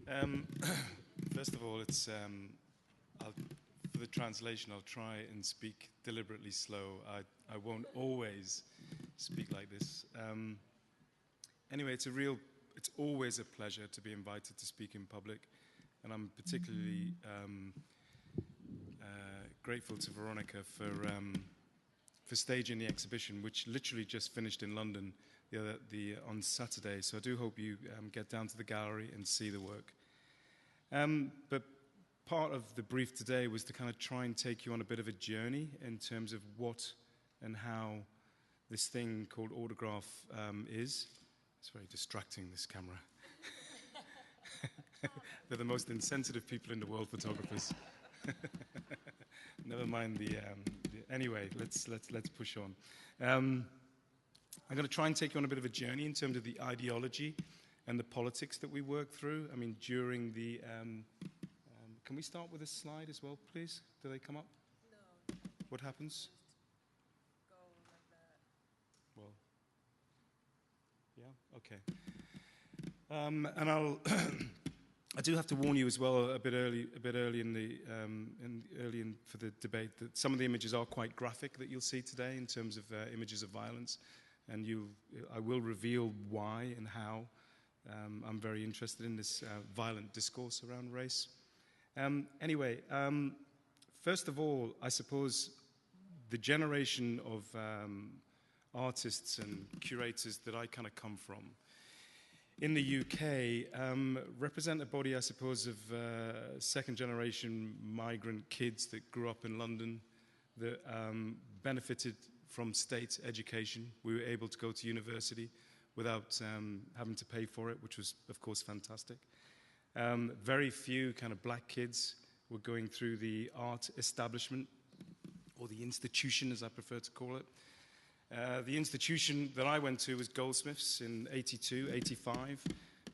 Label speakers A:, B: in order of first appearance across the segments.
A: Um, First of all, for the translation, I'll try and speak deliberately slow. I won't always speak like this. Anyway, it's always a pleasure to be invited to speak in public, and I'm particularly grateful to Veronica for staging the exhibition, which literally just finished in London on Saturday. So I do hope you get down to the gallery and see the work. But part of the brief today was to kind of try and take you on a bit of a journey in terms of what and how this thing called autograph is. It's very distracting, this camera. They're the most insensitive people in the world, photographers. Never mind anyway, let's push on. I'm going to try and take you on a bit of a journey in terms of the ideology and the politics that we work through. I mean, during the... can we start with a slide as well, please? Do they come up?
B: No.
A: What happens?
B: Go like that.
A: Well, yeah, okay. And I'll... I do have to warn you as well a bit early for the debate that some of the images are quite graphic that you'll see today in terms of images of violence, and I will reveal why and how I'm very interested in this violent discourse around race. Anyway, first of all, I suppose the generation of artists and curators that I kind of come from in the UK represent a body, I suppose, of second-generation migrant kids that grew up in London, that benefited from state education. We were able to go to university without having to pay for it, which was, of course, fantastic. Very few kind of black kids were going through the art establishment, or the institution, as I prefer to call it. The institution that I went to was Goldsmiths in 82, 85.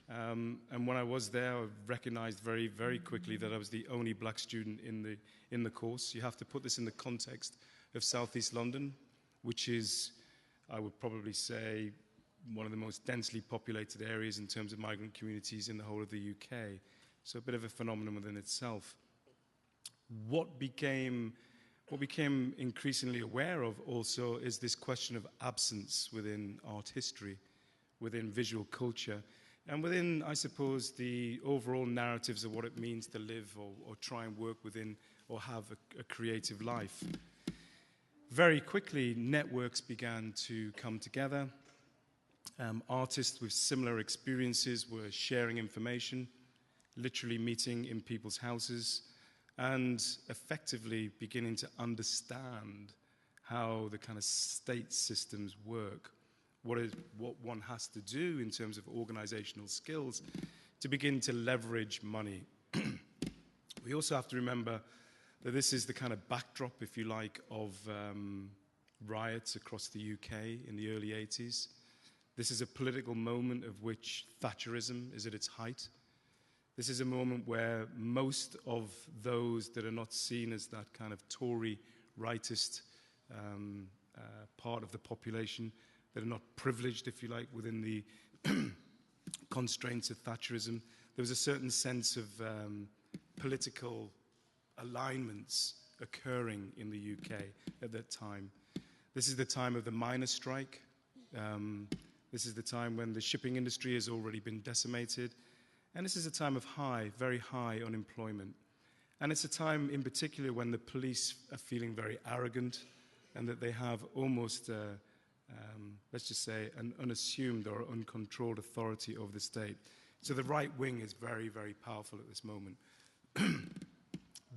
A: And when I was there, I recognized very, very quickly that I was the only black student in the course. You have to put this in the context of Southeast London, which is, I would probably say, one of the most densely populated areas in terms of migrant communities in the whole of the UK. So a bit of a phenomenon within itself. What became increasingly aware of also is this question of absence within art history, within visual culture, and within, I suppose, the overall narratives of what it means to live or try and work within or have a creative life. Very quickly, networks began to come together. Artists with similar experiences were sharing information, literally meeting in people's houses, and effectively beginning to understand how the kind of state systems work, what one has to do in terms of organizational skills to begin to leverage money. We also have to remember that this is the kind of backdrop, if you like, of riots across the UK in the early 80s. This is a political moment of which Thatcherism is at its height. This is a moment where most of those that are not seen as that kind of Tory rightist part of the population, that are not privileged, if you like, within the constraints of Thatcherism, there was a certain sense of political alignments occurring in the UK at that time. This is the time of the miners' strike. This is the time when the shipping industry has already been decimated. And this is a time of very high unemployment. And it's a time in particular when the police are feeling very arrogant and that they have almost, let's just say, an unassumed or uncontrolled authority over the state. So the right wing is very, very powerful at this moment.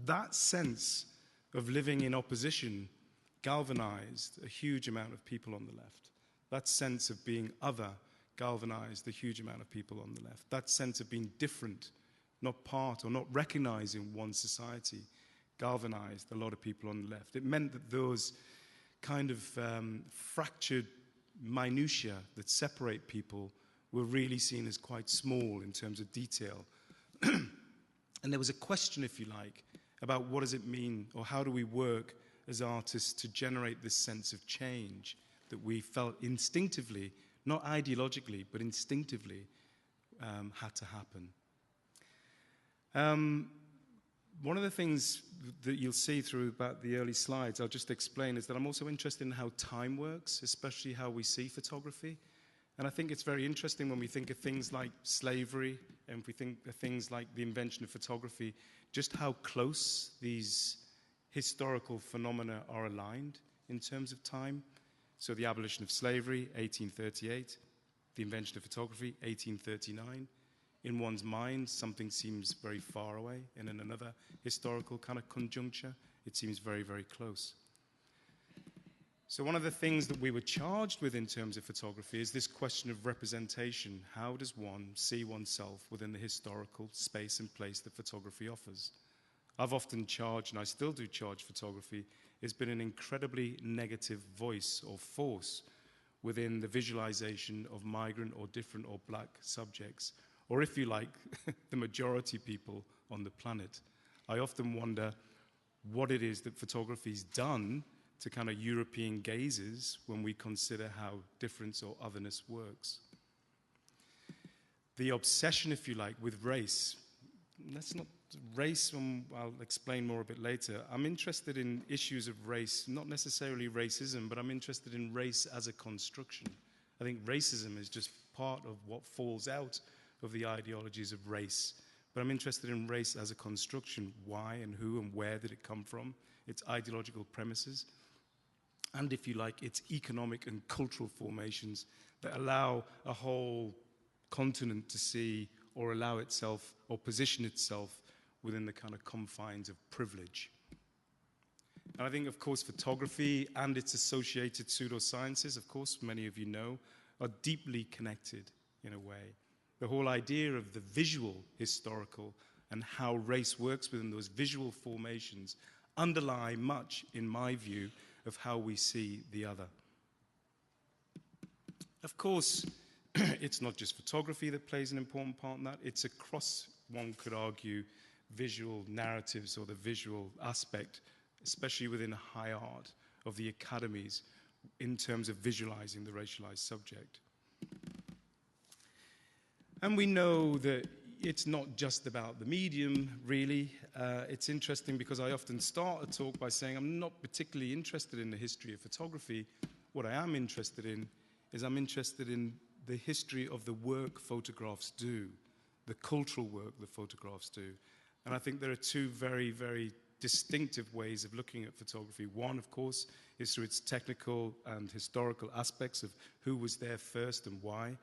A: That sense of living in opposition galvanized a huge amount of people on the left. That sense of being other galvanized a huge amount of people on the left. That sense of being different, not part or not recognized in one society, galvanized a lot of people on the left. It meant that those kind of fractured minutiae that separate people were really seen as quite small in terms of detail. And there was a question, if you like, about what does it mean, or how do we work as artists to generate this sense of change that we felt instinctively, not ideologically, but instinctively had to happen. One of the things that you'll see through about the early slides, I'll just explain, is that I'm also interested in how time works, especially how we see photography. And I think it's very interesting when we think of things like slavery, and if we think of things like the invention of photography, just how close these historical phenomena are aligned in terms of time. So the abolition of slavery, 1838, the invention of photography, 1839. In one's mind, something seems very far away, and in another historical kind of conjuncture, it seems very, very close. So one of the things that we were charged with in terms of photography is this question of representation. How does one see oneself within the historical space and place that photography offers? I've often charged, and I still do charge photography, has been an incredibly negative voice or force within the visualization of migrant or different or black subjects, or if you like, the majority people on the planet. I often wonder what it is that photography's done to kind of European gazes when we consider how difference or otherness works. The obsession, if you like, with race. Let's not race, I'll explain more a bit later. I'm interested in issues of race, not necessarily racism, but I'm interested in race as a construction. I think racism is just part of what falls out of the ideologies of race. But I'm interested in race as a construction. Why and who and where did it come from? Its ideological premises. And if you like, its economic and cultural formations that allow a whole continent to see or allow itself or position itself within the kind of confines of privilege. And I think, of course, photography and its associated pseudosciences, of course, many of you know, are deeply connected in a way. The whole idea of the visual historical and how race works within those visual formations underlie much, in my view, of how we see the other. Of course, it's not just photography that plays an important part in that. It's across, one could argue, visual narratives or the visual aspect, especially within high art of the academies in terms of visualizing the racialized subject. And we know that it's not just about the medium, really. It's interesting because I often start a talk by saying I'm not particularly interested in the history of photography. What I am interested in is I'm interested in the history of the work photographs do, the cultural work that photographs do. And I think there are two very, very distinctive ways of looking at photography. One, of course, is through its technical and historical aspects of who was there first and why.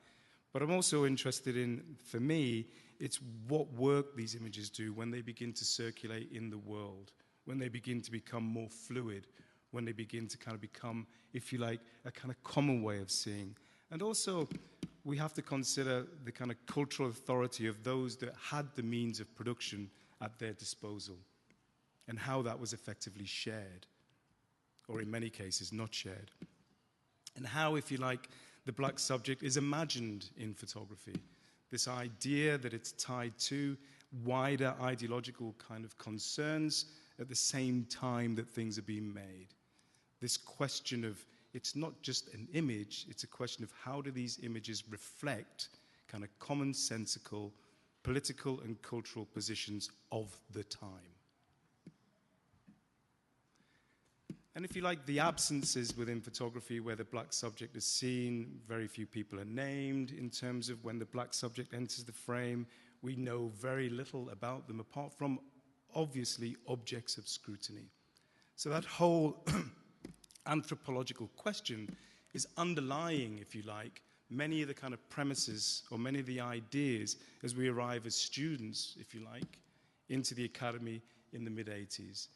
A: But I'm also interested in, for me, it's what work these images do when they begin to circulate in the world, when they begin to become more fluid, when they begin to kind of become, if you like, a kind of common way of seeing. And also, we have to consider the kind of cultural authority of those that had the means of production at their disposal and how that was effectively shared, or in many cases, not shared. And how, if you like, the black subject is imagined in photography. This idea that it's tied to wider ideological kind of concerns at the same time that things are being made. This question of, it's not just an image, it's a question of how do these images reflect kind of commonsensical political and cultural positions of the time. And if you like, the absences within photography where the black subject is seen, very few people are named in terms of when the black subject enters the frame. We know very little about them apart from, obviously, objects of scrutiny. So that whole anthropological question is underlying, if you like, many of the kind of premises or many of the ideas as we arrive as students, if you like, into the academy in the mid-80s.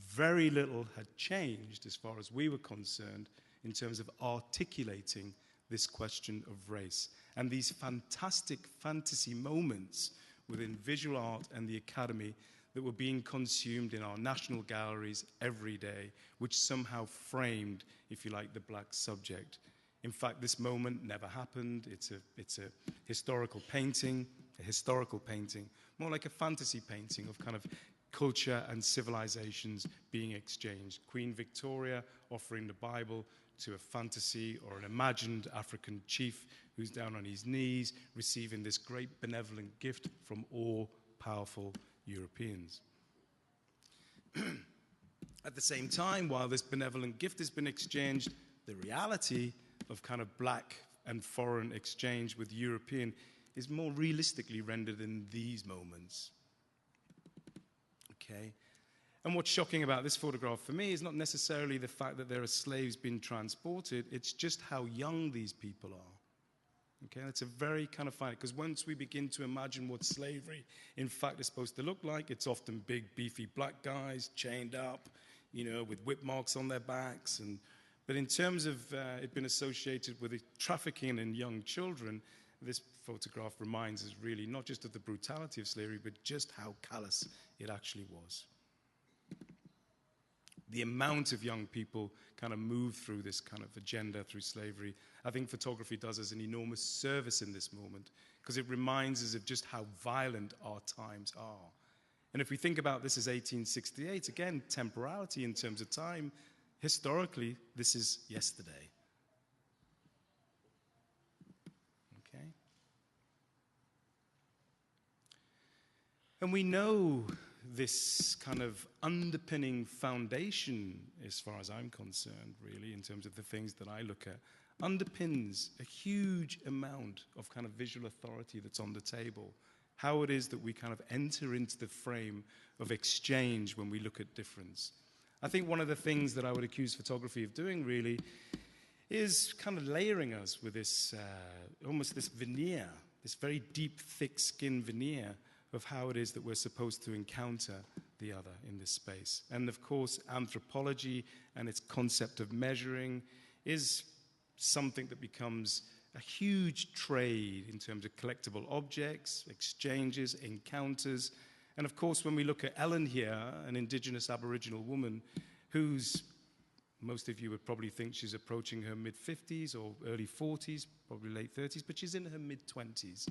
A: Very little had changed as far as we were concerned in terms of articulating this question of race. And these fantastic fantasy moments within visual art and the academy that were being consumed in our national galleries every day, which somehow framed, if you like, the black subject. In fact, this moment never happened. It's a historical painting, more like a fantasy painting of kind of culture and civilizations being exchanged. Queen Victoria offering the Bible to a fantasy or an imagined African chief who's down on his knees, receiving this great benevolent gift from all powerful Europeans. At the same time, while this benevolent gift has been exchanged, the reality of kind of black and foreign exchange with European is more realistically rendered in these moments. Okay? And what's shocking about this photograph for me is not necessarily the fact that there are slaves being transported, it's just how young these people are. Okay, it's a very kind of fine, because once we begin to imagine what slavery in fact is supposed to look like, it's often big, beefy black guys chained up, you know, with whip marks on their backs. But in terms of it being associated with the trafficking in young children, this photograph reminds us really not just of the brutality of slavery, but just how callous it actually was. The amount of young people kind of move through this kind of agenda through slavery, I think photography does us an enormous service in this moment, because it reminds us of just how violent our times are. And if we think about this as 1868, again, temporality in terms of time, historically, this is yesterday. Okay? And we know this kind of underpinning foundation, as far as I'm concerned, really, in terms of the things that I look at, underpins a huge amount of kind of visual authority that's on the table. How it is that we kind of enter into the frame of exchange when we look at difference. I think one of the things that I would accuse photography of doing, really, is kind of layering us with this, almost this veneer, this very deep, thick-skin veneer of how it is that we're supposed to encounter the other in this space. And of course, anthropology and its concept of measuring is something that becomes a huge trade in terms of collectible objects, exchanges, encounters. And of course, when we look at Ellen here, an indigenous Aboriginal woman who's, most of you would probably think she's approaching her mid-50s or early 40s, probably late 30s, but she's in her mid-20s.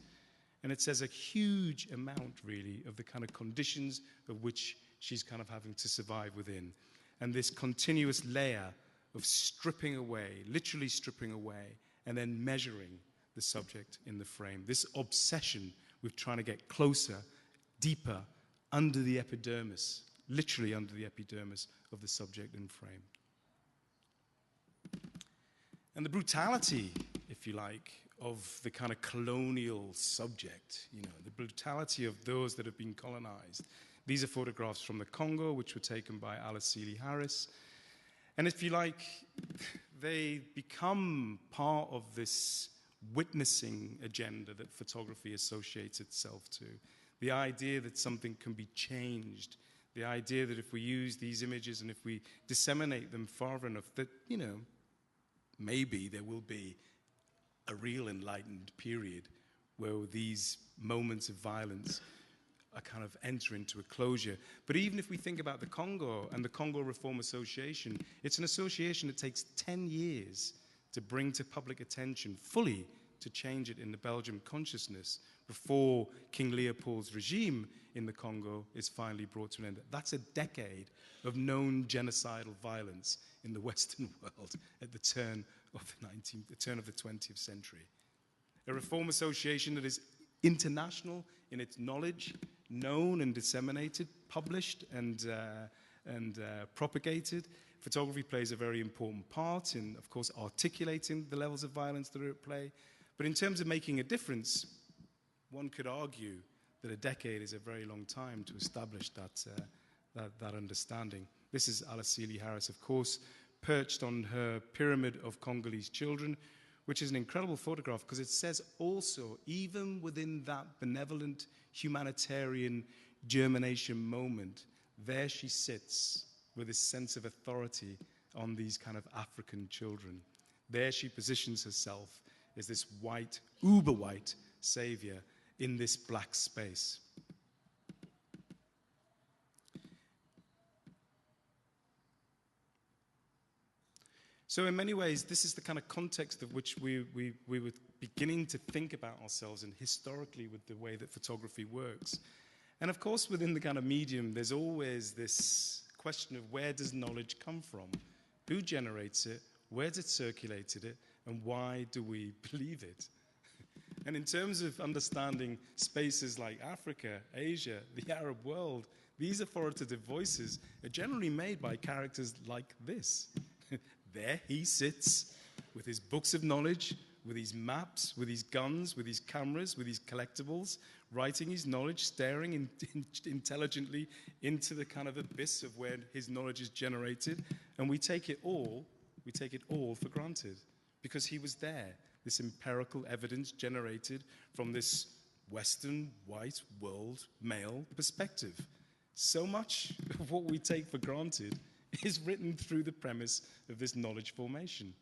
A: And it says a huge amount, really, of the kind of conditions of which she's kind of having to survive within. And this continuous layer of stripping away, literally stripping away, and then measuring the subject in the frame. This obsession with trying to get closer, deeper, under the epidermis, literally under the epidermis of the subject in frame. And the brutality, if you like, of the kind of colonial subject, you know, the brutality of those that have been colonized. These are photographs from the Congo, which were taken by Alice Seeley Harris. And if you like, they become part of this witnessing agenda that photography associates itself to. The idea that something can be changed, the idea that if we use these images and if we disseminate them far enough, that, you know, maybe there will be a real enlightened period where these moments of violence are kind of enter into a closure. But even if we think about the Congo and the Congo Reform Association, it's an association that takes 10 years to bring to public attention, fully to change it in the Belgian consciousness before King Leopold's regime in the Congo is finally brought to an end. That's a decade of known genocidal violence in the Western world at the turn of the 20th century. A reform association that is international in its knowledge, known and disseminated, published and propagated. Photography plays a very important part in, of course, articulating the levels of violence that are at play. But in terms of making a difference, one could argue that a decade is a very long time to establish that understanding. This is Alice Seeley Harris, of course, perched on her pyramid of Congolese children, which is an incredible photograph because it says also, even within that benevolent humanitarian germination moment, there she sits with this sense of authority on these kind of African children. There she positions herself as this white, uber-white savior in this black space. So in many ways, this is the kind of context of which we were beginning to think about ourselves and historically with the way that photography works. And of course, within the kind of medium, there's always this question of where does knowledge come from? Who generates it? Where's it circulated it? And why do we believe it? And in terms of understanding spaces like Africa, Asia, the Arab world, these authoritative voices are generally made by characters like this. There he sits with his books of knowledge, with his maps, with his guns, with his cameras, with his collectibles, writing his knowledge, staring intelligently into the kind of abyss of where his knowledge is generated. And we take it all for granted because he was there, this empirical evidence generated from this Western white world male perspective. So much of what we take for granted is written through the premise of this knowledge formation.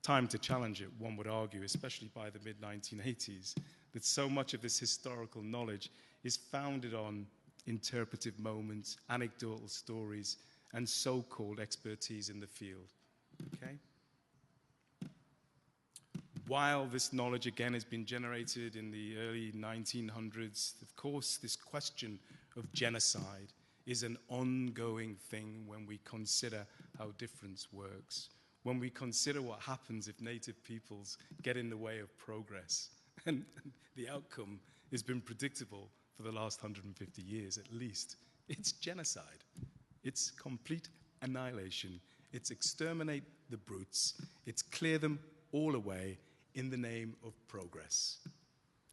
A: Time to challenge it, one would argue, especially by the mid-1980s, that so much of this historical knowledge is founded on interpretive moments, anecdotal stories, and so-called expertise in the field. Okay? While this knowledge, again, has been generated in the early 1900s, of course, this question of genocide is an ongoing thing when we consider how difference works, when we consider what happens if native peoples get in the way of progress. And the outcome has been predictable for the last 150 years at least. It's genocide. It's complete annihilation. It's exterminate the brutes. It's clear them all away in the name of progress.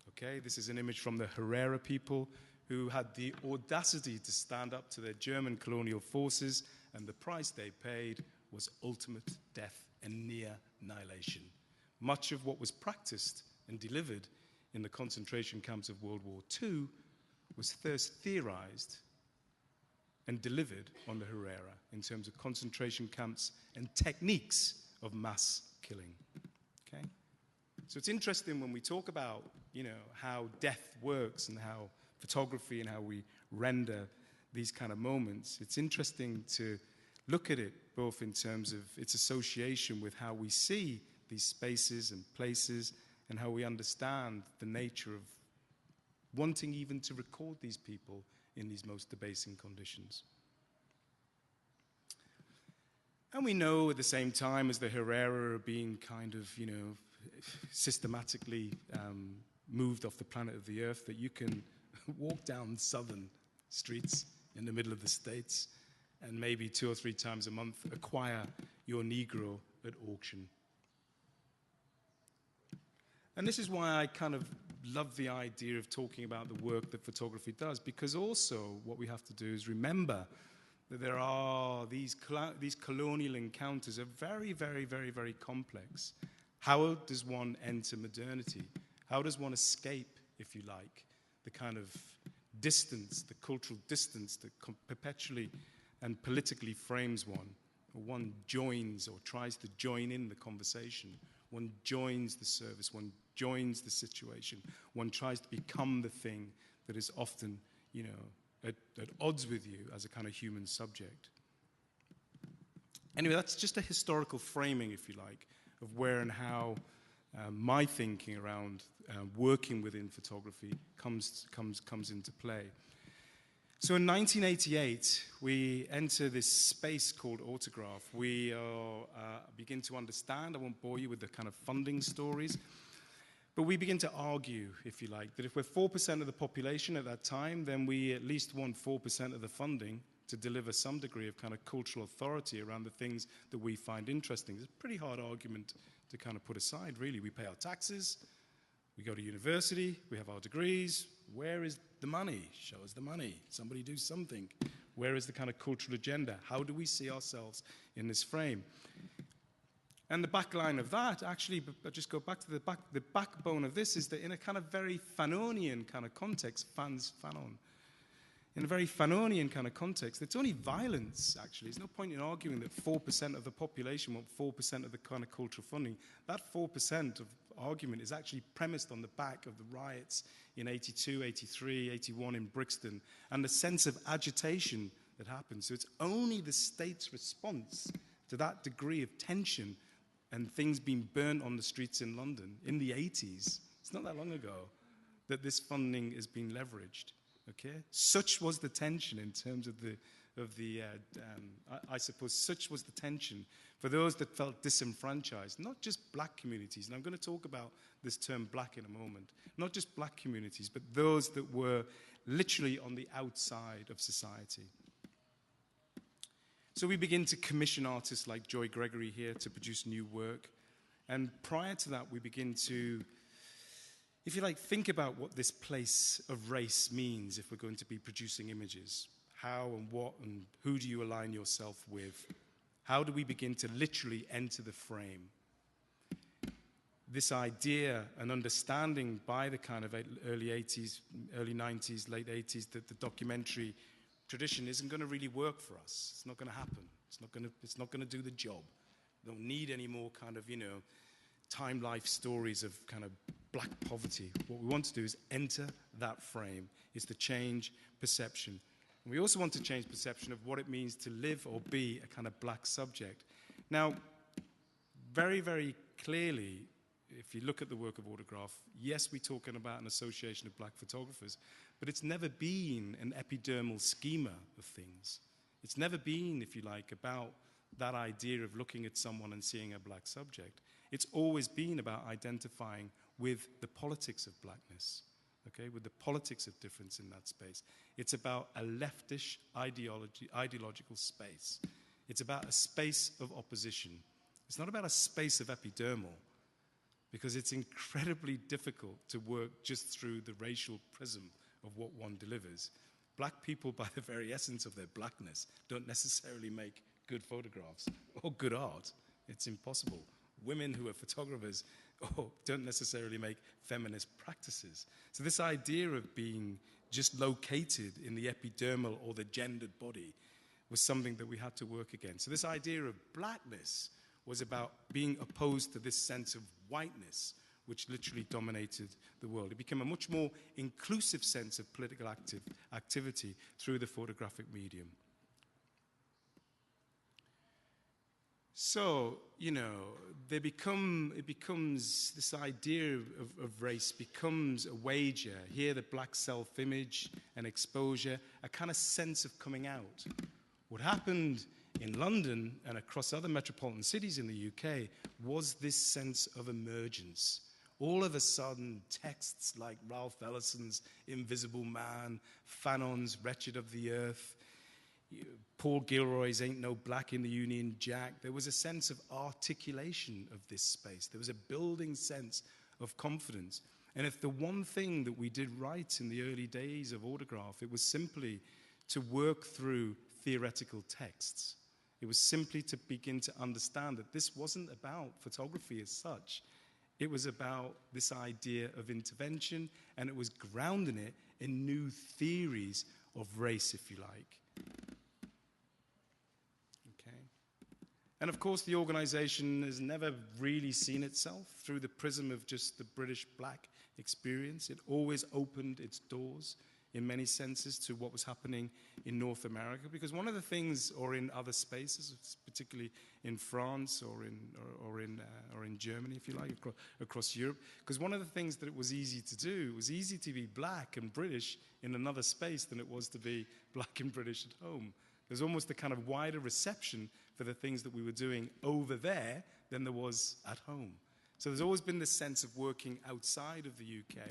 A: Okay, this is an image from the Herero people who had the audacity to stand up to their German colonial forces, and the price they paid was ultimate death and near annihilation. Much of what was practiced and delivered in the concentration camps of World War II was first theorized and delivered on the Herero in terms of concentration camps and techniques of mass killing. Okay? So it's interesting when we talk about, how death works and how photography and how we render these kind of moments, it's interesting to look at it both in terms of its association with how we see these spaces and places and how we understand the nature of wanting even to record these people in these most debasing conditions. And we know at the same time as the Herero are being kind of, systematically moved off the planet of the earth, that you can walk down southern streets in the middle of the States and maybe 2 or 3 times a month acquire your Negro at auction. And this is why I kind of love the idea of talking about the work that photography does, because also what we have to do is remember that there are these colonial encounters are very, very, very, very complex. How does one enter modernity? How does one escape, if you like, the kind of distance, the cultural distance that perpetually and politically frames one? One joins or tries to join in the conversation. One joins the service. One joins the situation. One tries to become the thing that is often, at odds with you as a kind of human subject. Anyway, that's just a historical framing, if you like, of where and how my thinking around working within photography comes into play. So in 1988, we enter this space called autograph. We begin to understand, I won't bore you with the kind of funding stories, but we begin to argue, if you like, that if we're 4% of the population at that time, then we at least want 4% of the funding to deliver some degree of kind of cultural authority around the things that we find interesting. It's a pretty hard argument to kind of put aside, really. We pay our taxes, we go to university, we have our degrees. Where is the money? Show us the money. Somebody do something. Where is the kind of cultural agenda? How do we see ourselves in this frame? And the backline of that, actually, I'll just go back to the backbone of this is that in a kind of very Fanonian kind of context, Fanon. In a very Fanonian kind of context, it's only violence, actually. There's no point in arguing that 4% of the population want 4% of the kind of cultural funding. That 4% of argument is actually premised on the back of the riots in 82, 83, 81 in Brixton, and the sense of agitation that happened. So it's only the state's response to that degree of tension and things being burnt on the streets in London in the 80s, it's not that long ago, that this funding is being leveraged. Okay? Such was the tension in terms of I suppose such was the tension for those that felt disenfranchised, not just black communities, and I'm going to talk about this term black in a moment, not just black communities, but those that were literally on the outside of society. So we begin to commission artists like Joy Gregory here to produce new work, and prior to that we begin to, if you like, think about what this place of race means if we're going to be producing images. How and what and who do you align yourself with? How do we begin to literally enter the frame? This idea and understanding by the kind of early 80s, early 90s, late 80s that the documentary tradition isn't going to really work for us. It's not going to happen. It's not going to do the job. We don't need any more kind of, time life stories of kind of black poverty. What we want to do is enter that frame, is to change perception. And we also want to change perception of what it means to live or be a kind of black subject. Now, very, very clearly, if you look at the work of Autograph, yes, we're talking about an association of black photographers, but it's never been an epidermal schema of things. It's never been, if you like, about that idea of looking at someone and seeing a black subject. It's always been about identifying with the politics of blackness. Okay, with the politics of difference in that space. It's about a leftish ideological space. It's about a space of opposition. It's not about a space of epidermal, because it's incredibly difficult to work just through the racial prism of what one delivers. Black people, by the very essence of their blackness, don't necessarily make good photographs or good art. It's impossible. Women who are photographers don't necessarily make feminist practices. So this idea of being just located in the epidermal or the gendered body was something that we had to work against. So this idea of blackness was about being opposed to this sense of whiteness, which literally dominated the world. It became a much more inclusive sense of political activity through the photographic medium. So, it becomes this idea of race becomes a wager. Here, the black self-image and exposure, a kind of sense of coming out. What happened in London and across other metropolitan cities in the UK was this sense of emergence. All of a sudden, texts like Ralph Ellison's Invisible Man, Fanon's Wretched of the Earth, Paul Gilroy's Ain't No Black in the Union Jack, there was a sense of articulation of this space. There was a building sense of confidence. And if the one thing that we did right in the early days of Autograph, it was simply to work through theoretical texts. It was simply to begin to understand that this wasn't about photography as such. It was about this idea of intervention, and it was grounding it in new theories of race, if you like. And of course, the organization has never really seen itself through the prism of just the British black experience. It always opened its doors in many senses to what was happening in North America, because one of the things, or in other spaces, particularly in France or in Germany, if you like, across Europe, because one of the things that it was easy to do, it was easy to be black and British in another space than it was to be black and British at home. There's almost a kind of wider reception for the things that we were doing over there than there was at home. So there's always been this sense of working outside of the UK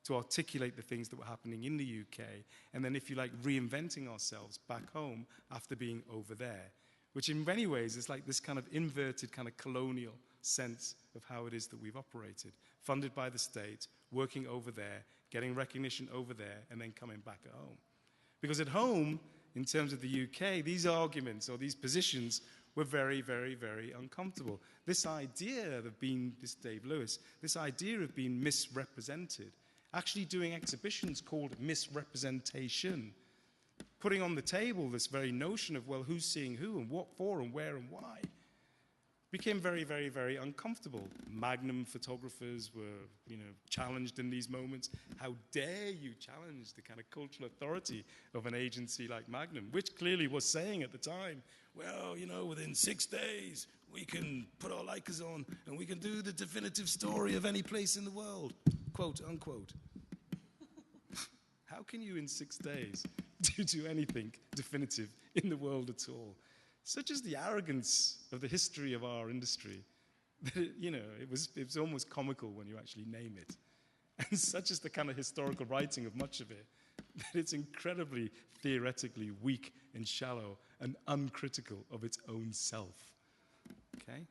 A: to articulate the things that were happening in the UK, and then, if you like, reinventing ourselves back home after being over there, which in many ways is like this kind of inverted kind of colonial sense of how it is that we've operated, funded by the state, working over there, getting recognition over there, and then coming back at home. Because at home, in terms of the UK, these arguments or these positions were very, very, very uncomfortable. This idea of being, this Dave Lewis, this idea of being misrepresented, actually doing exhibitions called misrepresentation, putting on the table this very notion of, well, who's seeing who and what for and where and why, became very, very, very uncomfortable. Magnum photographers were, challenged in these moments. How dare you challenge the kind of cultural authority of an agency like Magnum, which clearly was saying at the time, well, within 6 days, we can put our Leicas on and we can do the definitive story of any place in the world, quote, unquote. How can you in 6 days to do anything definitive in the world at all. Such is the arrogance of the history of our industry that it was almost comical when you actually name it. And such is the kind of historical writing of much of it that it's incredibly theoretically weak and shallow and uncritical of its own self. Okay?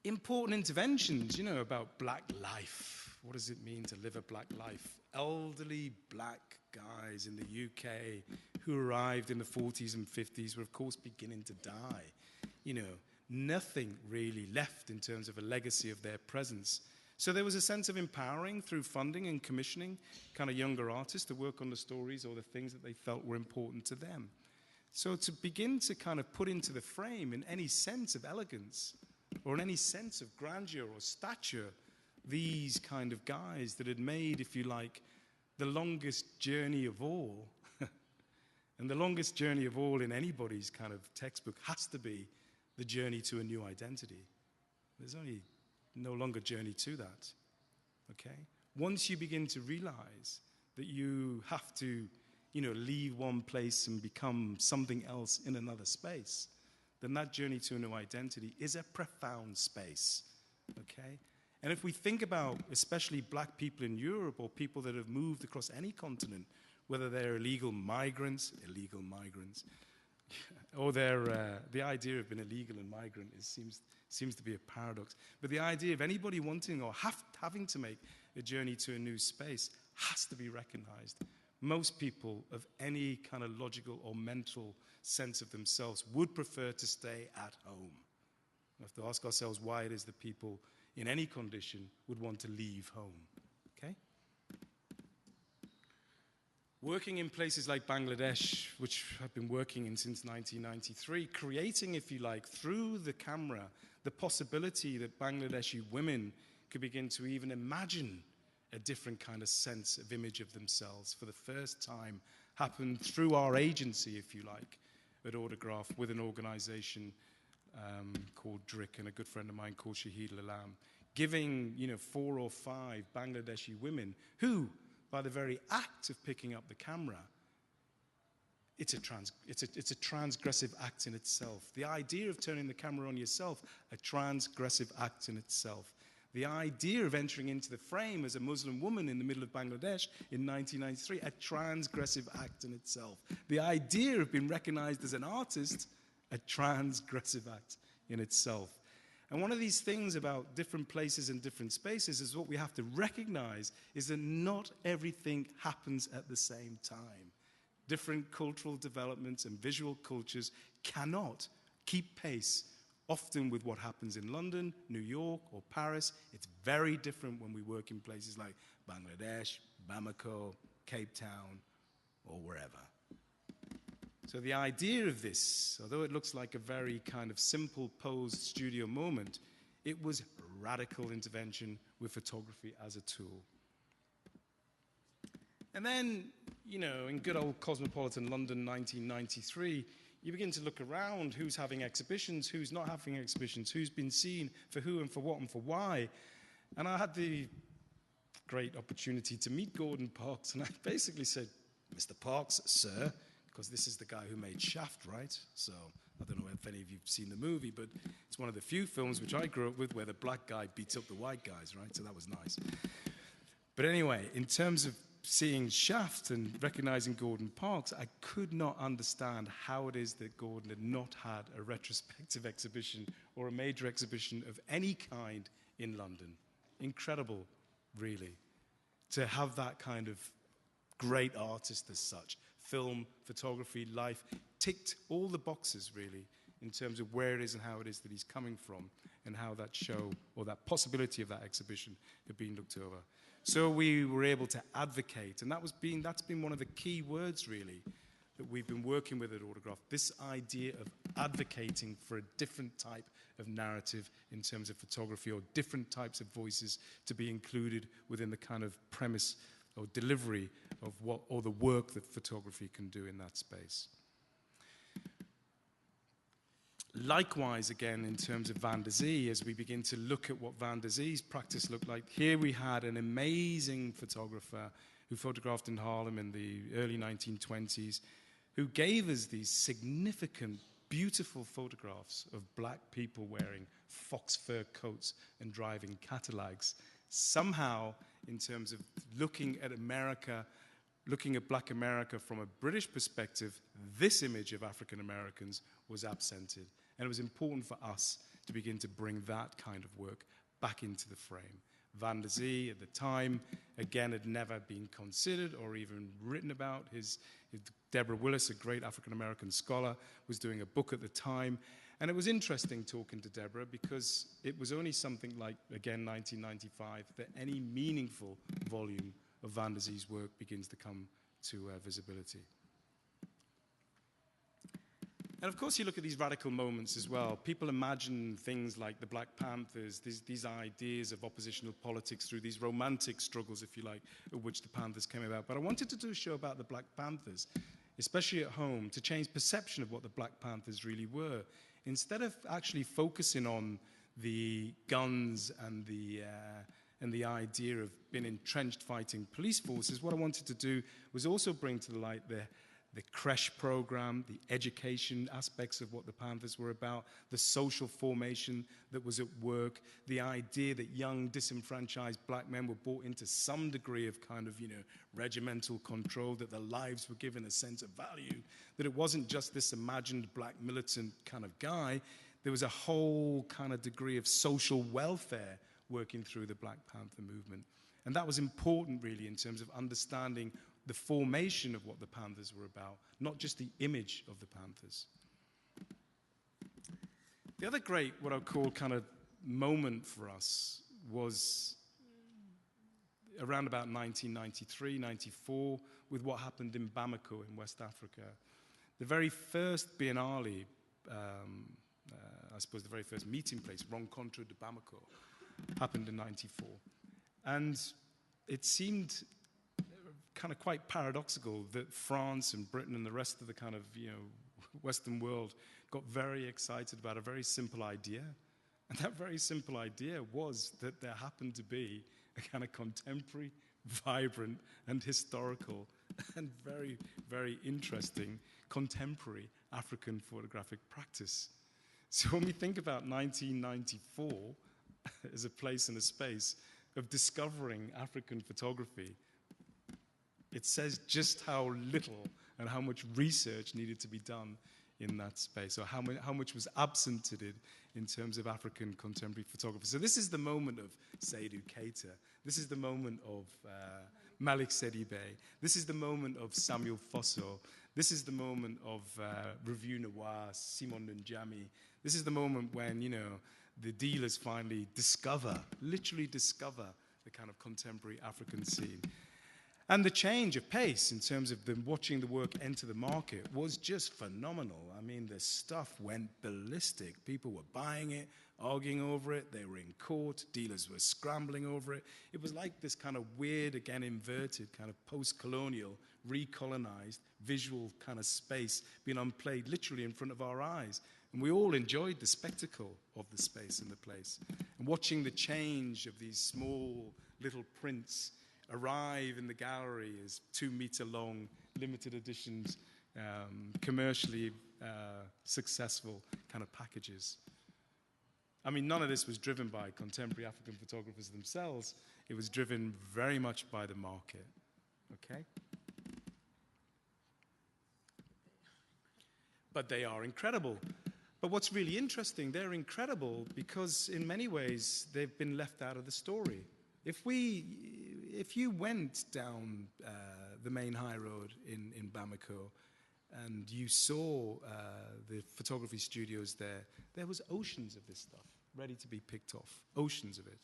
A: Important interventions, about black life. What does it mean to live a black life? Elderly black guys in the UK who arrived in the 40s and 50s were, of course, beginning to die. Nothing really left in terms of a legacy of their presence. So there was a sense of empowering through funding and commissioning kind of younger artists to work on the stories or the things that they felt were important to them. So to begin to kind of put into the frame in any sense of elegance or in any sense of grandeur or stature these kind of guys that had made, if you like, the longest journey of all. And the longest journey of all in anybody's kind of textbook has to be the journey to a new identity. There's only no longer journey to that. Okay? Once you begin to realize that you have to, leave one place and become something else in another space, then that journey to a new identity is a profound space. Okay? And if we think about especially black people in Europe or people that have moved across any continent, whether they're illegal migrants, or the idea of being illegal and migrant seems to be a paradox. But the idea of anybody wanting or having to make a journey to a new space has to be recognized. Most people of any kind of logical or mental sense of themselves would prefer to stay at home. We have to ask ourselves why it is that people in any condition would want to leave home. Okay? Working in places like Bangladesh, which I've been working in since 1993, creating, if you like, through the camera, the possibility that Bangladeshi women could begin to even imagine a different kind of sense of image of themselves for the first time happened through our agency, if you like, at Autograph with an organization called DRIC and a good friend of mine called Shahid Lalam, giving 4 or 5 Bangladeshi women who, by the very act of picking up the camera, it's a transgressive act in itself. The idea of turning the camera on yourself, a transgressive act in itself. The idea of entering into the frame as a Muslim woman in the middle of Bangladesh in 1993, a transgressive act in itself. The idea of being recognized as an artist, a transgressive act in itself. And one of these things about different places and different spaces is what we have to recognize is that not everything happens at the same time. Different cultural developments and visual cultures cannot keep pace, often with what happens in London, New York, or Paris. It's very different when we work in places like Bangladesh, Bamako, Cape Town, or wherever. So the idea of this, although it looks like a very kind of simple posed studio moment, it was radical intervention with photography as a tool. And then, in good old cosmopolitan London 1993, you begin to look around who's having exhibitions, who's not having exhibitions, who's been seen for who and for what and for why. And I had the great opportunity to meet Gordon Parks, and I basically said, "Mr. Parks, sir," because this is the guy who made Shaft, right? So I don't know if any of you've seen the movie, but it's one of the few films which I grew up with where the black guy beats up the white guys, right? So that was nice. But anyway, in terms of seeing Shaft and recognizing Gordon Parks, I could not understand how it is that Gordon had not had a retrospective exhibition or a major exhibition of any kind in London. Incredible, really, to have that kind of great artist as such. Film, photography, life, ticked all the boxes, really, in terms of where it is and how it is that he's coming from and how that show or that possibility of that exhibition had been looked over. So we were able to advocate, and that's been one of the key words, really, that we've been working with at Autograph, this idea of advocating for a different type of narrative in terms of photography or different types of voices to be included within the kind of premise or delivery of what or the work that photography can do in that space. Likewise, again, in terms of Van der Zee, as we begin to look at what Van der Zee's practice looked like, here we had an amazing photographer who photographed in Harlem in the early 1920s, who gave us these significant, beautiful photographs of black people wearing fox fur coats and driving Cadillacs. Somehow, in terms of looking at America, looking at black America from a British perspective, this image of African Americans was absented. And it was important for us to begin to bring that kind of work back into the frame. Van der Zee, at the time, again, had never been considered or even written about. Deborah Willis, a great African-American scholar, was doing a book at the time. And it was interesting talking to Deborah because it was only something like, again, 1995, that any meaningful volume of Van der Zee's work begins to come to visibility. And of course, you look at these radical moments as well. People imagine things like the Black Panthers, these ideas of oppositional politics through these romantic struggles, if you like, of which the Panthers came about. But I wanted to do a show about the Black Panthers, especially at home, to change perception of what the Black Panthers really were. Instead of actually focusing on the guns and the idea of being entrenched fighting police forces, what I wanted to do was also bring to the light the creche program, the education aspects of what the Panthers were about, the social formation that was at work, the idea that young, disenfranchised black men were brought into some degree of kind of, regimental control, that their lives were given a sense of value, that it wasn't just this imagined black militant kind of guy. There was a whole kind of degree of social welfare working through the Black Panther movement. And that was important, really, in terms of understanding the formation of what the Panthers were about, not just the image of the Panthers. The other great, what I call kind of moment for us was around about 1993, 94, with what happened in Bamako in West Africa. The very first Biennale, I suppose the very first meeting place, Rencontre de Bamako, happened in 94. And it seemed kind of quite paradoxical that France and Britain and the rest of the kind of, Western world got very excited about a very simple idea. And that very simple idea was that there happened to be a kind of contemporary, vibrant, and historical, and very, very interesting contemporary African photographic practice. So when we think about 1994 as a place and a space of discovering African photography, it says just how little and how much research needed to be done in that space, or how much was absented in terms of African contemporary photography. So this is the moment of Seydou Keita. This is the moment of Malik Sidibé. This is the moment of Samuel Fosso. This is the moment of Revue Noir, Simon Njami. This is the moment when, the dealers finally literally discover the kind of contemporary African scene. And the change of pace in terms of them watching the work enter the market was just phenomenal. I mean, the stuff went ballistic. People were buying it, arguing over it. They were in court. Dealers were scrambling over it. It was like this kind of weird, again, inverted, kind of post-colonial, recolonized, visual kind of space being unplayed literally in front of our eyes. And we all enjoyed the spectacle of the space and the place. And watching the change of these small little prints arrive in the gallery as 2-meter-long, limited editions, commercially successful kind of packages. I mean, none of this was driven by contemporary African photographers themselves. It was driven very much by the market, okay? But they are incredible. But what's really interesting, they're incredible because in many ways they've been left out of the story. If you went down the main high road in Bamako and you saw the photography studios there was oceans of this stuff ready to be picked off, oceans of it.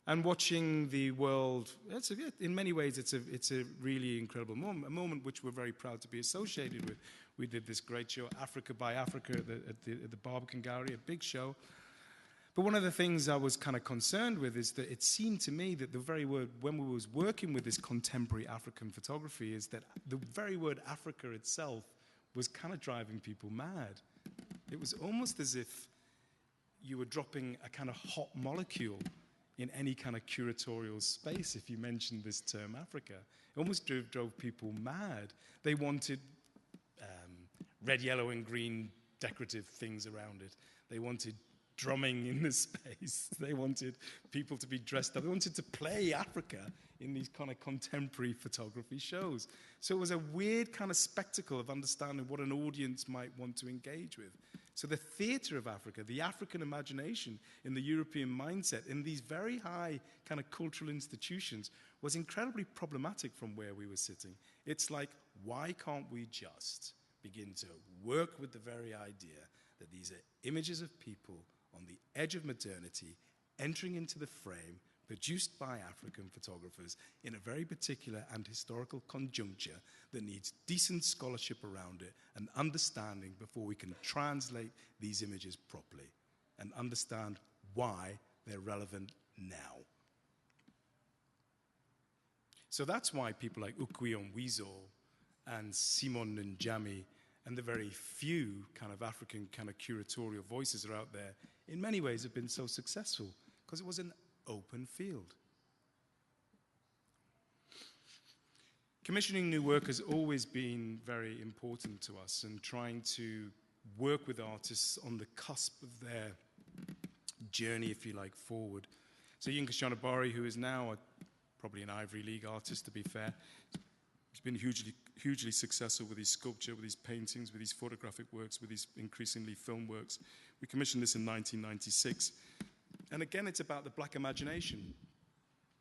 A: And watching the world, in many ways it's a really incredible moment, a moment which we're very proud to be associated with. We did this great show, Africa by Africa, at the Barbican Gallery, a big show. But one of the things I was kind of concerned with is that it seemed to me that the very word, when we was working with this contemporary African photography, is that the very word Africa itself was kind of driving people mad. It was almost as if you were dropping a kind of hot molecule in any kind of curatorial space if you mentioned this term Africa. It almost drove people mad. They wanted red, yellow, and green decorative things around it. They wanted drumming in the space. They wanted people to be dressed up. They wanted to play Africa in these kind of contemporary photography shows. So it was a weird kind of spectacle of understanding what an audience might want to engage with. So the theatre of Africa, the African imagination in the European mindset, in these very high kind of cultural institutions, was incredibly problematic from where we were sitting. It's like, why can't we just begin to work with the very idea that these are images of people on the edge of modernity, entering into the frame, produced by African photographers in a very particular and historical conjuncture that needs decent scholarship around it and understanding before we can translate these images properly and understand why they're relevant now. So that's why people like Ukwi Onwizo and Simon Njami and the very few kind of African kind of curatorial voices are out there, in many ways have been so successful, because it was an open field. Commissioning new work has always been very important to us, and trying to work with artists on the cusp of their journey, if you like, forward. So Yinka Shonabari, who is now probably an Ivory League artist, to be fair, he's been hugely successful with his sculpture, with his paintings, with his photographic works, with his increasingly film works. We commissioned this in 1996. And again, it's about the black imagination.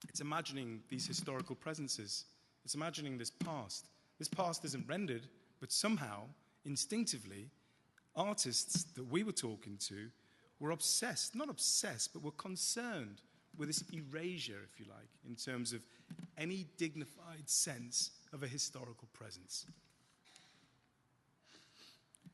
A: It's imagining these historical presences. It's imagining this past. This past isn't rendered, but somehow, instinctively, artists that we were talking to were obsessed, not obsessed, but were concerned with this erasure, if you like, in terms of any dignified sense of a historical presence.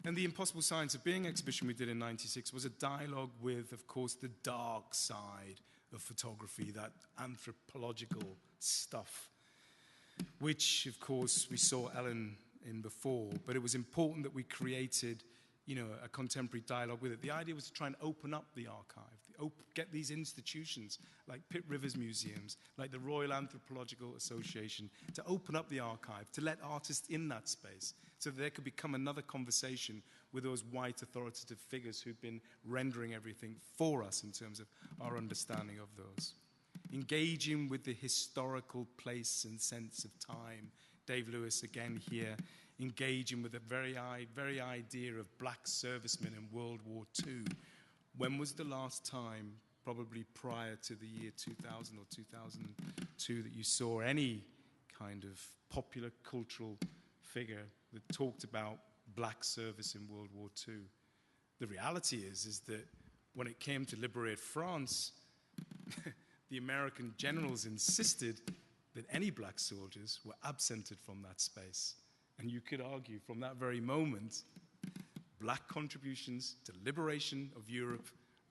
A: And the Impossible Science of Being exhibition we did in '96 was a dialogue with, of course, the dark side of photography, that anthropological stuff, which, of course, we saw Ellen in before, but it was important that we created, you know, a contemporary dialogue with it. The idea was to try and open up the archive, get these institutions like Pitt Rivers Museums, like the Royal Anthropological Association, to open up the archive, to let artists in that space, so that there could become another conversation with those white authoritative figures who've been rendering everything for us in terms of our understanding of those. Engaging with the historical place and sense of time. Dave Lewis, again here, engaging with the very idea of black servicemen in World War II. When was the last time, probably prior to the year 2000 or 2002, that you saw any kind of popular cultural figure that talked about black service in World War II? The reality is that when it came to liberate France, the American generals insisted that any black soldiers were absented from that space. And you could argue from that very moment, black contributions to liberation of Europe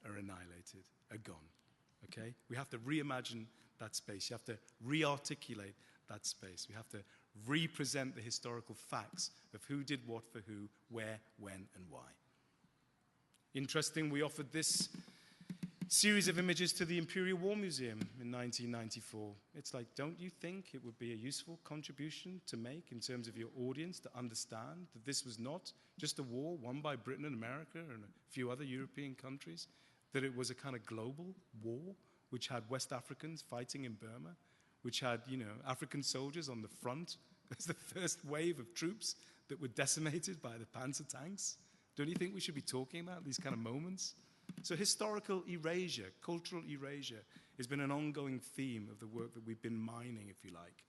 A: are annihilated, are gone. Okay? We have to reimagine that space. You have to re-articulate that space. We have to represent the historical facts of who did what for who, where, when, and why. Interesting, we offered this series of images to the Imperial War Museum in 1994. It's like, don't you think it would be a useful contribution to make in terms of your audience to understand that this was not just a war won by Britain and America and a few other European countries, that it was a kind of global war which had West Africans fighting in Burma, which had, you know, African soldiers on the front as the first wave of troops that were decimated by the Panzer tanks? Don't you think we should be talking about these kind of moments? So historical erasure, cultural erasure, has been an ongoing theme of the work that we've been mining, if you like.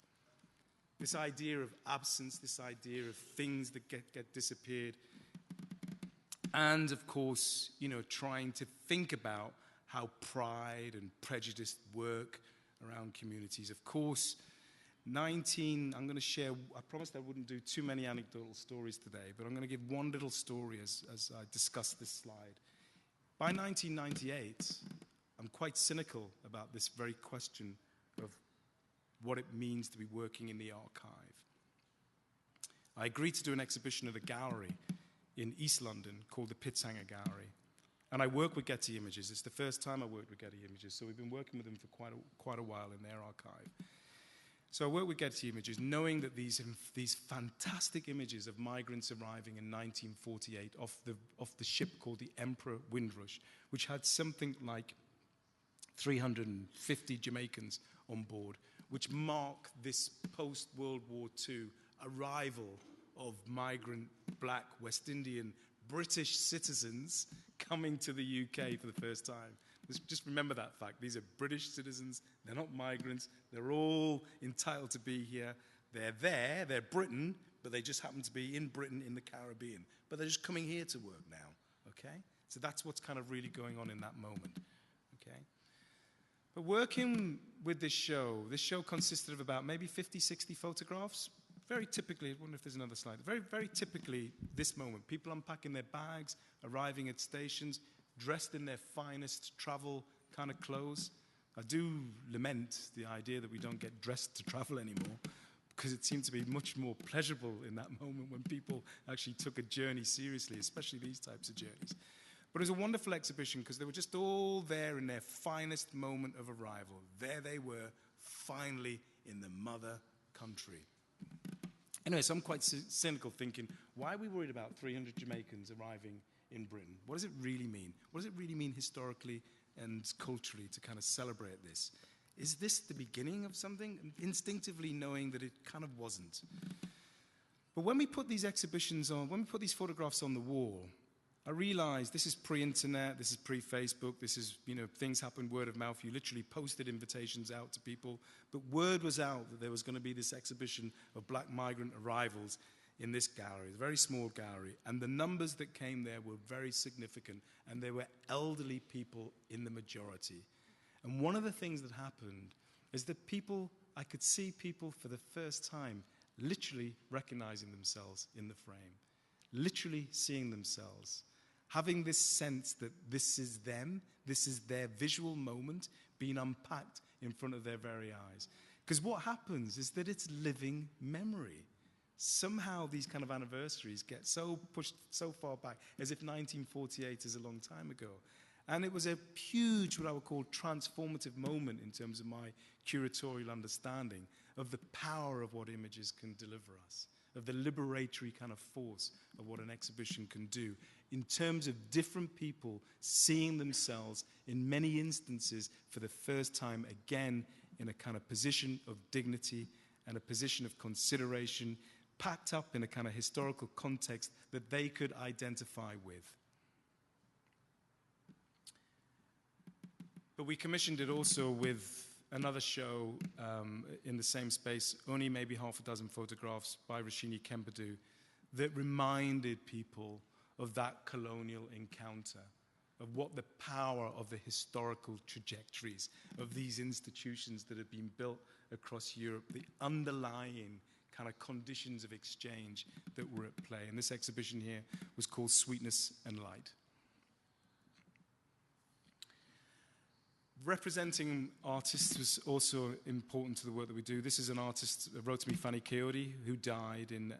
A: This idea of absence, this idea of things that get disappeared, and of course, you know, trying to think about how pride and prejudice work around communities. Of course, I'm going to share, I promised I wouldn't do too many anecdotal stories today, but I'm going to give one little story as I discuss this slide. By 1998, I'm quite cynical about this very question of what it means to be working in the archive. I agreed to do an exhibition at a gallery in East London called the Pitzhanger Gallery. And I work with Getty Images. It's the first time I worked with Getty Images, so we've been working with them for quite a while in their archive. So I worked with Getty Images, knowing that these fantastic images of migrants arriving in 1948 off the ship called the Emperor Windrush, which had something like 350 Jamaicans on board, which mark this post-World War II arrival of migrant black West Indian British citizens coming to the UK for the first time. Just remember that fact. These are British citizens. They're not migrants. They're all entitled to be here. They're there. They're Britain, but they just happen to be in Britain in the Caribbean. But they're just coming here to work now, okay? So that's what's kind of really going on in that moment, okay? But working with this show consisted of about maybe 50, 60 photographs. Very typically, I wonder if there's another slide. Very, very typically, this moment, people unpacking their bags, arriving at stations, dressed in their finest travel kind of clothes. I do lament the idea that we don't get dressed to travel anymore, because it seemed to be much more pleasurable in that moment when people actually took a journey seriously, especially these types of journeys. But it was a wonderful exhibition because they were just all there in their finest moment of arrival. There they were, finally in the mother country. Anyway, so I'm quite cynical, thinking, why are we worried about 300 Jamaicans arriving in Britain? What does it really mean? What does it really mean historically and culturally to kind of celebrate this? Is this the beginning of something? Instinctively knowing that it kind of wasn't. But when we put these exhibitions on, when we put these photographs on the wall, I realized this is pre-internet, this is pre-Facebook, this is, things happen word of mouth. You literally posted invitations out to people. But word was out that there was going to be this exhibition of black migrant arrivals in this gallery, a very small gallery. And the numbers that came there were very significant. And there were elderly people in the majority. And one of the things that happened is that I could see people for the first time literally recognizing themselves in the frame, literally seeing themselves, having this sense that this is them, this is their visual moment being unpacked in front of their very eyes. Because what happens is that it's living memory. Somehow these kind of anniversaries get so pushed so far back, as if 1948 is a long time ago. And it was a huge, what I would call, transformative moment in terms of my curatorial understanding of the power of what images can deliver us, of the liberatory kind of force of what an exhibition can do in terms of different people seeing themselves in many instances for the first time again in a kind of position of dignity and a position of consideration, packed up in a kind of historical context that they could identify with. But we commissioned it also with another show in the same space, only maybe half a dozen photographs by Rashini Kempadu, that reminded people of that colonial encounter, of what the power of the historical trajectories of these institutions that have been built across Europe, the underlying kind of conditions of exchange that were at play. And this exhibition here was called Sweetness and Light. Representing artists was also important to the work that we do. This is an artist, Rotimi Fani-Kayode, who died in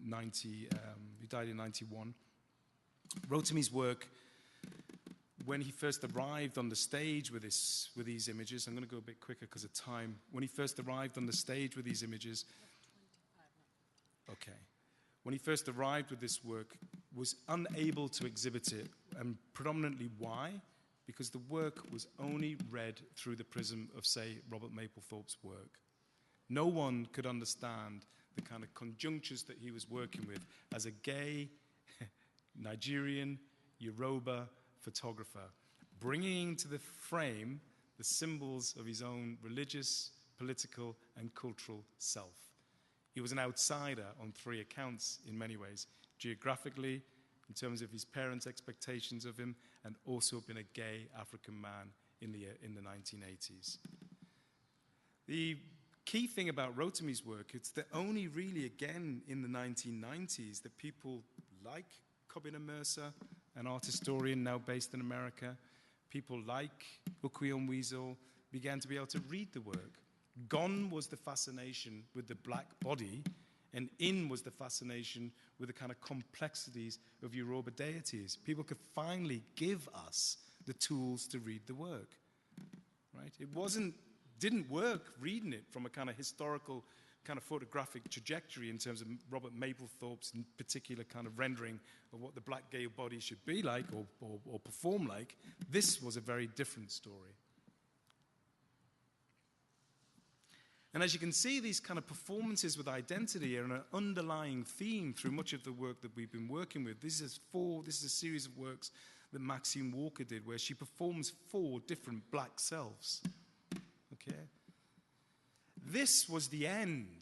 A: 91. Rotimi's work, when he first arrived on the stage with these images, I'm going to go a bit quicker because of time. When he first arrived on the stage with these images, when he first arrived with this work, was unable to exhibit it, and predominantly why? Because the work was only read through the prism of, say, Robert Mapplethorpe's work. No one could understand the kind of conjunctures that he was working with as a gay Nigerian Yoruba photographer, bringing into the frame the symbols of his own religious, political, and cultural self. He was an outsider on three accounts in many ways, geographically, in terms of his parents' expectations of him, and also been a gay African man in the 1980s. The key thing about Rotimi's work, it's that only really again in the 1990s that people like Kobina Mercer, an art historian now based in America, people like Ukwe Onwuzo began to be able to read the work. Gone was the fascination with the black body And in was the fascination with the kind of complexities of Yoruba deities. People could finally give us the tools to read the work, right? Didn't work reading it from a kind of historical, kind of photographic trajectory in terms of Robert Mapplethorpe's particular kind of rendering of what the black gay body should be like or perform like. This was a very different story. And as you can see, these kind of performances with identity are an underlying theme through much of the work that we've been working with. This is a series of works that Maxine Walker did, where she performs 4 different black selves. Okay? This was the end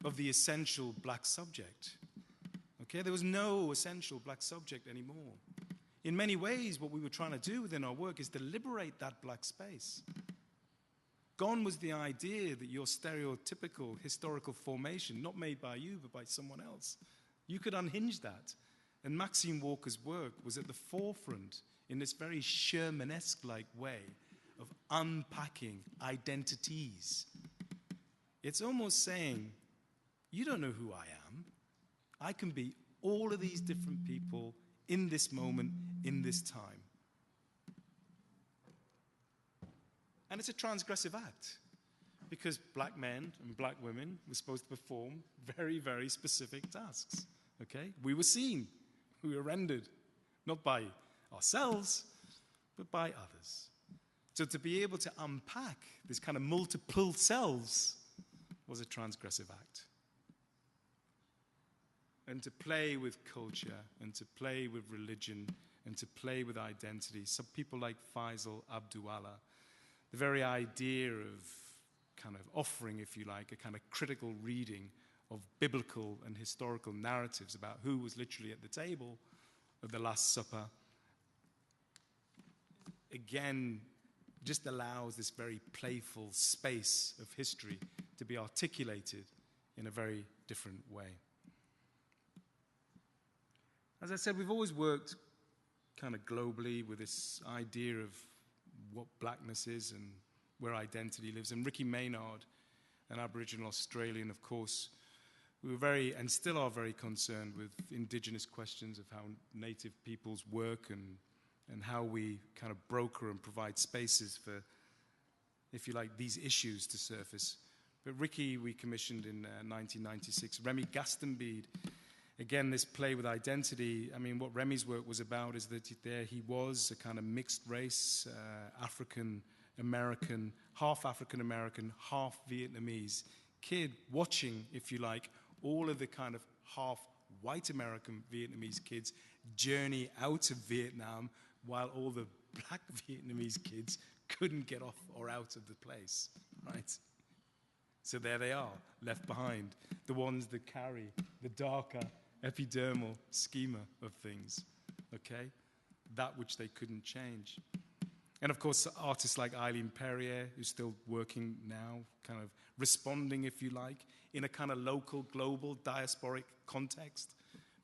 A: of the essential black subject. Okay? There was no essential black subject anymore. In many ways, what we were trying to do within our work is to liberate that black space. Gone was the idea that your stereotypical historical formation, not made by you but by someone else, you could unhinge that. And Maxine Walker's work was at the forefront in this very Shermanesque-like way of unpacking identities. It's almost saying, you don't know who I am. I can be all of these different people in this moment, in this time. And it's a transgressive act, because black men and black women were supposed to perform very, very specific tasks. Okay? We were seen. We were rendered, not by ourselves, but by others. So to be able to unpack this kind of multiple selves was a transgressive act. And to play with culture, and to play with religion, and to play with identity. Some people like Faisal Abduallah, the very idea of kind of offering, if you like, a kind of critical reading of biblical and historical narratives about who was literally at the table of the Last Supper, again, just allows this very playful space of history to be articulated in a very different way. As I said, we've always worked kind of globally with this idea of what blackness is and where identity lives. And Ricky Maynard, an Aboriginal Australian, of course, we were very, and still are very concerned with indigenous questions of how native peoples work and how we kind of broker and provide spaces for, if you like, these issues to surface. But Ricky, we commissioned in 1996. Remy Gastonbide, again, this play with identity. I mean, what Remy's work was about is that there he was, a kind of mixed race, African-American, half African-American, half Vietnamese kid watching, if you like, all of the kind of half white American Vietnamese kids journey out of Vietnam while all the black Vietnamese kids couldn't get off or out of the place, right? So there they are, left behind, the ones that carry the darker epidermal schema of things, okay? That which they couldn't change. And of course, artists like Eileen Perrier, who's still working now, kind of responding, if you like, in a kind of local, global, diasporic context,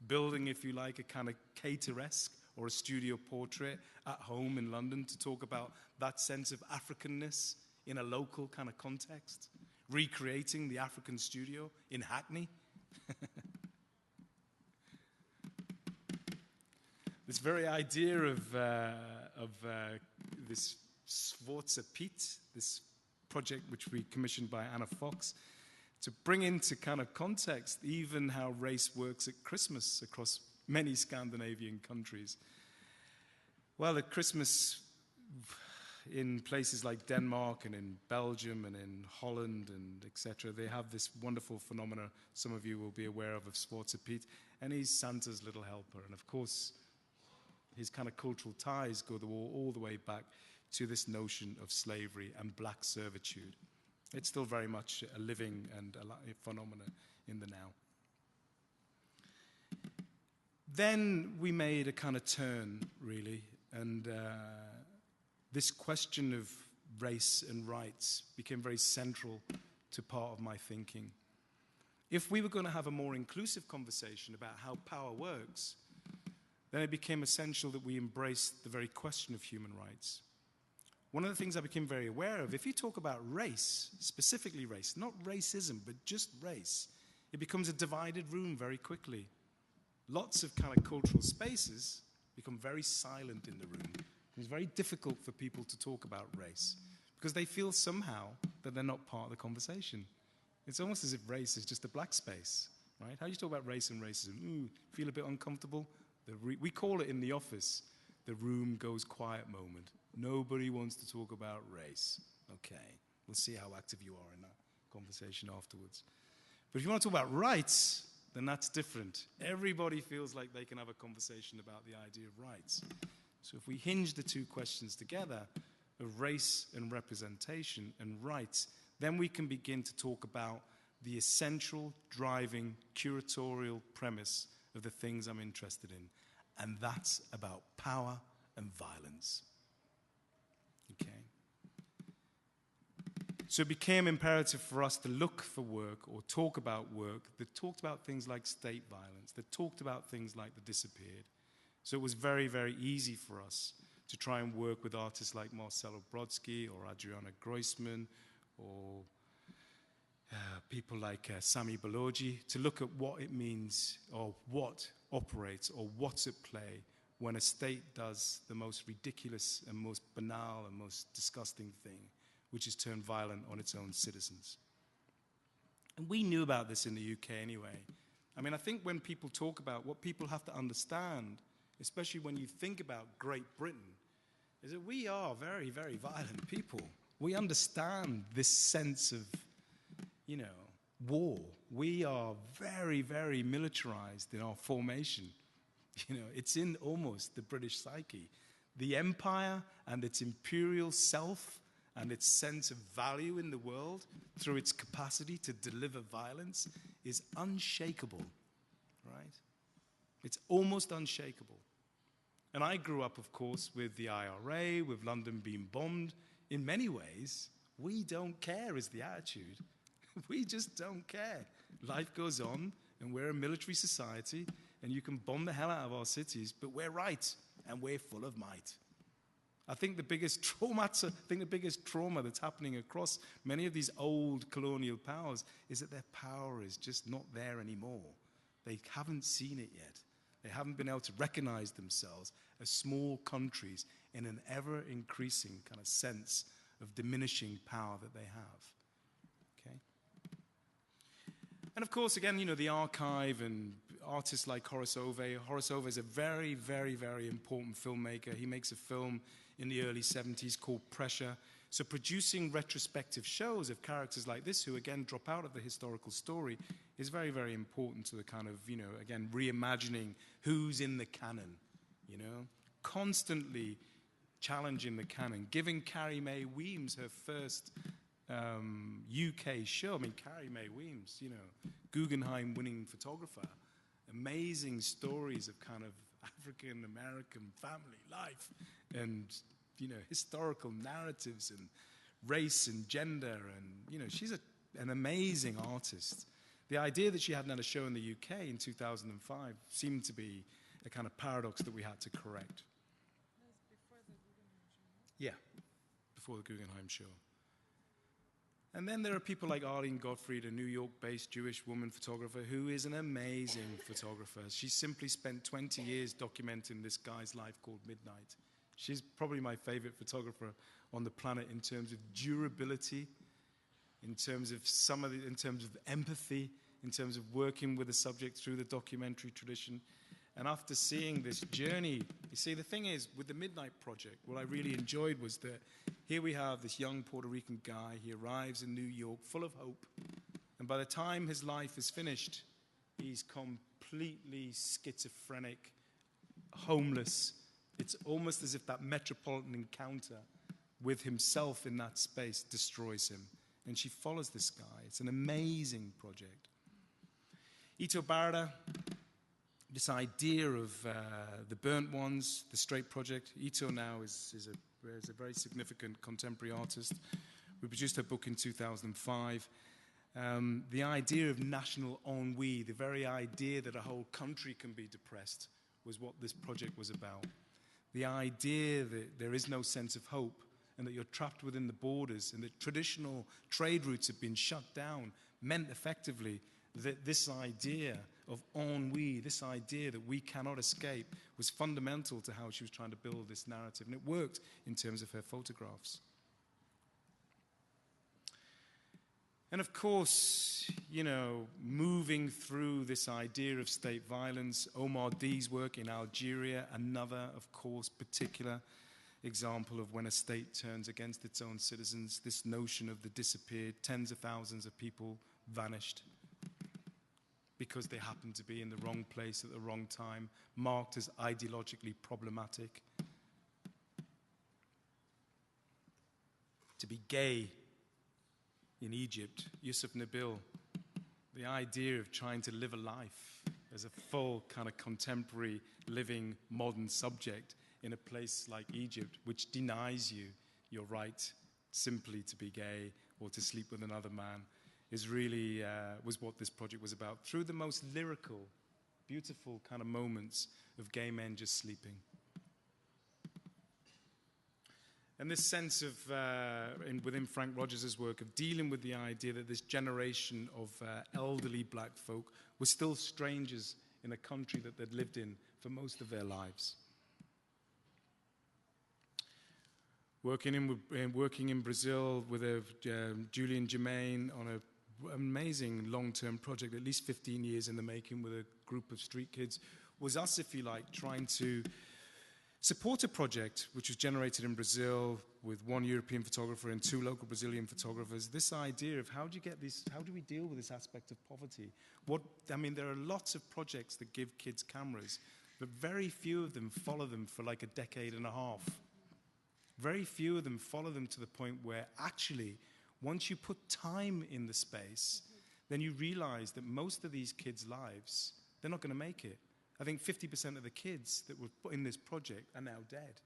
A: building, if you like, a kind of cateresque or a studio portrait at home in London to talk about that sense of Africanness in a local kind of context, recreating the African studio in Hackney. This very idea of this Schwarzer Piet, this project which we commissioned by Anna Fox, to bring into kind of context even how race works at Christmas across many Scandinavian countries. Well, at Christmas in places like Denmark and in Belgium and in Holland and etc., they have this wonderful phenomena some of you will be aware of Schwarzer Piet, and he's Santa's little helper. And of course, his kind of cultural ties go all the way back to this notion of slavery and black servitude. It's still very much a living and a phenomenon in the now. Then we made a kind of turn, really, and this question of race and rights became very central to part of my thinking. If we were going to have a more inclusive conversation about how power works, then it became essential that we embrace the very question of human rights. One of the things I became very aware of, if you talk about race, specifically race, not racism, but just race, it becomes a divided room very quickly. Lots of kind of cultural spaces become very silent in the room. It's very difficult for people to talk about race because they feel somehow that they're not part of the conversation. It's almost as if race is just a black space, right? How do you talk about race and racism? Ooh, feel a bit uncomfortable? We call it in the office, the room goes quiet moment. Nobody wants to talk about race. Okay, we'll see how active you are in that conversation afterwards. But if you want to talk about rights, then that's different. Everybody feels like they can have a conversation about the idea of rights. So if we hinge the two questions together of race and representation and rights, then we can begin to talk about the essential driving curatorial premise of the things I'm interested in. And that's about power and violence. Okay? So it became imperative for us to look for work or talk about work that talked about things like state violence, that talked about things like the disappeared. So it was very, very easy for us to try and work with artists like Marcelo Brodsky or Adriana Groisman or people like Sami Balogi to look at what it means or what operates or what's at play when a state does the most ridiculous and most banal and most disgusting thing, which is turn violent on its own citizens. And we knew about this in the UK anyway. I mean, I think when people talk about what people have to understand, especially when you think about Great Britain, is that we are very, very violent people. We understand this sense of, war. We are very, very militarized in our formation. It's in almost the British psyche. The empire and its imperial self and its sense of value in the world through its capacity to deliver violence is unshakable, right? It's almost unshakable. And I grew up, of course, with the IRA, with London being bombed. In many ways, we don't care is the attitude. We just don't care. Life goes on, and we're a military society, and you can bomb the hell out of our cities, but we're right, and we're full of might. I think the biggest trauma that's happening across many of these old colonial powers is that their power is just not there anymore. They haven't seen it yet. They haven't been able to recognize themselves as small countries in an ever-increasing kind of sense of diminishing power that they have. Okay? And of course, again, the archive and artists like Horace Ove. Horace Ove is a very, very, very important filmmaker. He makes a film in the early 70s called Pressure. So producing retrospective shows of characters like this who, again, drop out of the historical story is very, very important to the kind of, again, reimagining who's in the canon, constantly challenging the canon, giving Carrie Mae Weems her first UK show. I mean, Carrie Mae Weems, Guggenheim-winning photographer, amazing stories of kind of African-American family life and, historical narratives and race and gender. And, she's an amazing artist. The idea that she hadn't had a show in the UK in 2005 seemed to be a kind of paradox that we had to correct.
B: That was before the Guggenheim show.
A: Yeah, before the Guggenheim show. And then there are people like Arlene Gottfried, a New York-based Jewish woman photographer who is an amazing photographer. She simply spent 20 years documenting this guy's life called Midnight. She's probably my favorite photographer on the planet in terms of durability, in terms of empathy, in terms of working with the subject through the documentary tradition. And after seeing this journey, you see, the thing is, with the Midnight Project, what I really enjoyed was that here we have this young Puerto Rican guy. He arrives in New York full of hope. And by the time his life is finished, he's completely schizophrenic, homeless. It's almost as if that metropolitan encounter with himself in that space destroys him. And she follows this guy. It's an amazing project. Ito Barada, this idea of the burnt ones, the straight project. Ito now is a very significant contemporary artist. We produced her book in 2005. The idea of national ennui, the very idea that a whole country can be depressed, was what this project was about. The idea that there is no sense of hope and that you're trapped within the borders and that traditional trade routes have been shut down meant effectively that this idea of ennui, this idea that we cannot escape, was fundamental to how she was trying to build this narrative. And it worked in terms of her photographs. And of course, you know, moving through this idea of state violence, Omar D's work in Algeria, another, of course, particular example of when a state turns against its own citizens, this notion of the disappeared, tens of thousands of people vanished because they happened to be in the wrong place at the wrong time, marked as ideologically problematic. To be gay in Egypt, Yusuf Nabil, the idea of trying to live a life as a full kind of contemporary living modern subject in a place like Egypt, which denies you your right simply to be gay or to sleep with another man, is really was what this project was about, through the most lyrical, beautiful kind of moments of gay men just sleeping. And this sense of, within Frank Rogers' work, of dealing with the idea that this generation of elderly black folk were still strangers in a country that they'd lived in for most of their lives. Working in Brazil with Julian Germain on an amazing long-term project, at least 15 years in the making, with a group of street kids, was us, if you like, trying to support a project which was generated in Brazil with one European photographer and two local Brazilian photographers. This idea of how do we deal with this aspect of poverty? There are lots of projects that give kids cameras, but very few of them follow them for like a decade and a half. Very few of them follow them to the point where actually, once you put time in the space, then you realize that most of these kids' lives, they're not going to make it. I think 50% of the kids that were put in this project are now dead.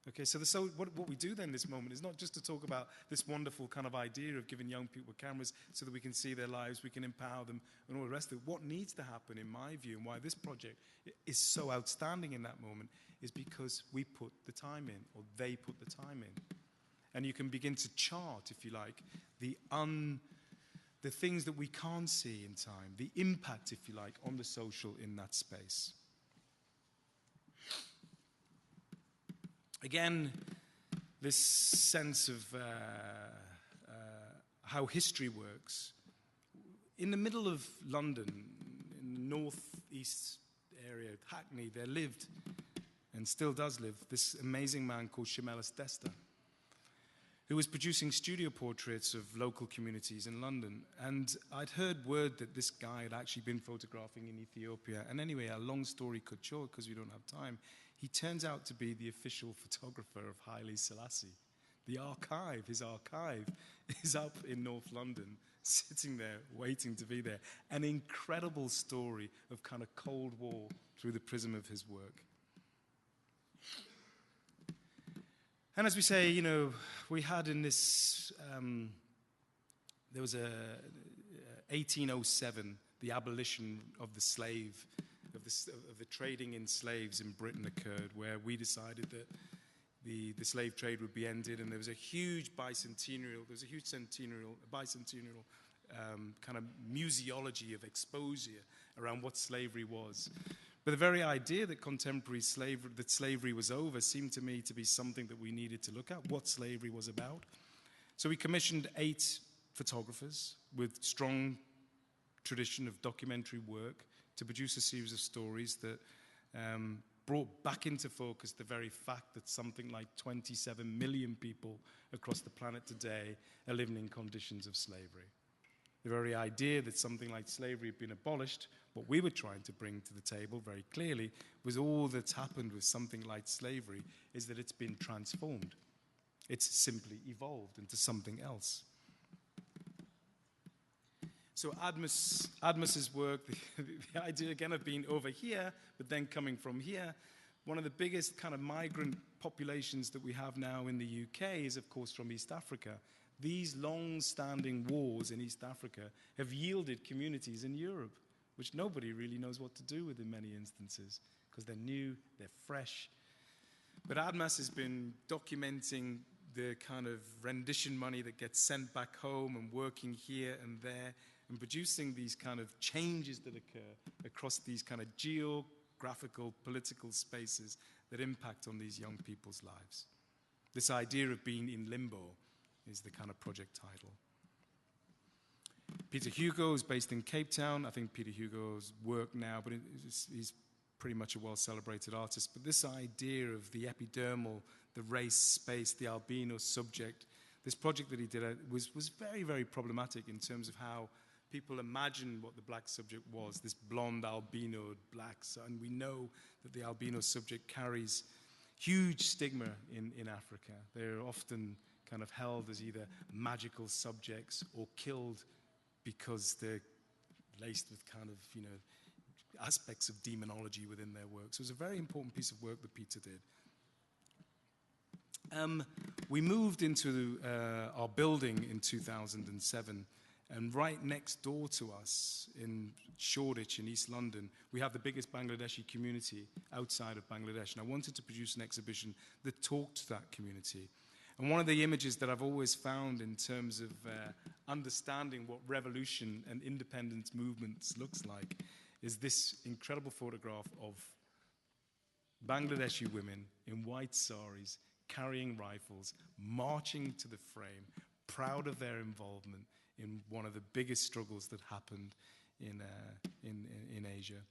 A: Okay, so what we do then this moment is not just to talk about this wonderful kind of idea of giving young people cameras so that we can see their lives, we can empower them, and all the rest of it. What needs to happen, in my view, and why this project is so outstanding in that moment, is because we put the time in, or they put the time in. And you can begin to chart, if you like, the things that we can't see in time, the impact, if you like, on the social in that space. Again, this sense of how history works. In the middle of London, in the northeast area, Hackney, there lived, and still does live, this amazing man called Shimelis Desta, who was producing studio portraits of local communities in London. And I'd heard word that this guy had actually been photographing in Ethiopia. And anyway, a long story cut short, because we don't have time, he turns out to be the official photographer of Haile Selassie. His archive is up in North London, sitting there, waiting to be there. An incredible story of kind of Cold War through the prism of his work. And as we say, you know, we had in this, there was 1807, the abolition of the slave, of the trading in slaves in Britain occurred, where we decided that the slave trade would be ended, and there was a huge bicentennial kind of museology of exposure around what slavery was. But the very idea that contemporary slavery, that slavery was over, seemed to me to be something that we needed to look at, what slavery was about. So we commissioned 8 photographers with strong tradition of documentary work to produce a series of stories that brought back into focus the very fact that something like 27 million people across the planet today are living in conditions of slavery. The very idea that something like slavery had been abolished, what we were trying to bring to the table very clearly was all that's happened with something like slavery is that it's been transformed. It's simply evolved into something else. So Admas's work, the idea again of being over here, but then coming from here, one of the biggest kind of migrant populations that we have now in the UK is, of course, from East Africa. These long-standing wars in East Africa have yielded communities in Europe, which nobody really knows what to do with in many instances, because they're new, they're fresh. But Admas has been documenting the kind of rendition money that gets sent back home and working here and there and producing these kind of changes that occur across these kind of geographical, political spaces that impact on these young people's lives. This idea of being in limbo is the kind of project title. Peter Hugo is based in Cape Town. I think Peter Hugo's work now, but he's pretty much a well-celebrated artist. But this idea of the epidermal, the race space, the albino subject, this project that he did was very, very problematic in terms of how people imagine what the black subject was, this blonde albinoed black. And we know that the albino subject carries huge stigma in Africa. They're often kind of held as either magical subjects or killed because they're laced with kind of, aspects of demonology within their work. So it was a very important piece of work that Peter did. We moved into our building in 2007, and right next door to us in Shoreditch in East London, we have the biggest Bangladeshi community outside of Bangladesh, and I wanted to produce an exhibition that talked to that community. And one of the images that I've always found in terms of understanding what revolution and independence movements looks like is this incredible photograph of Bangladeshi women in white saris, carrying rifles, marching to the frame, proud of their involvement in one of the biggest struggles that happened in Asia.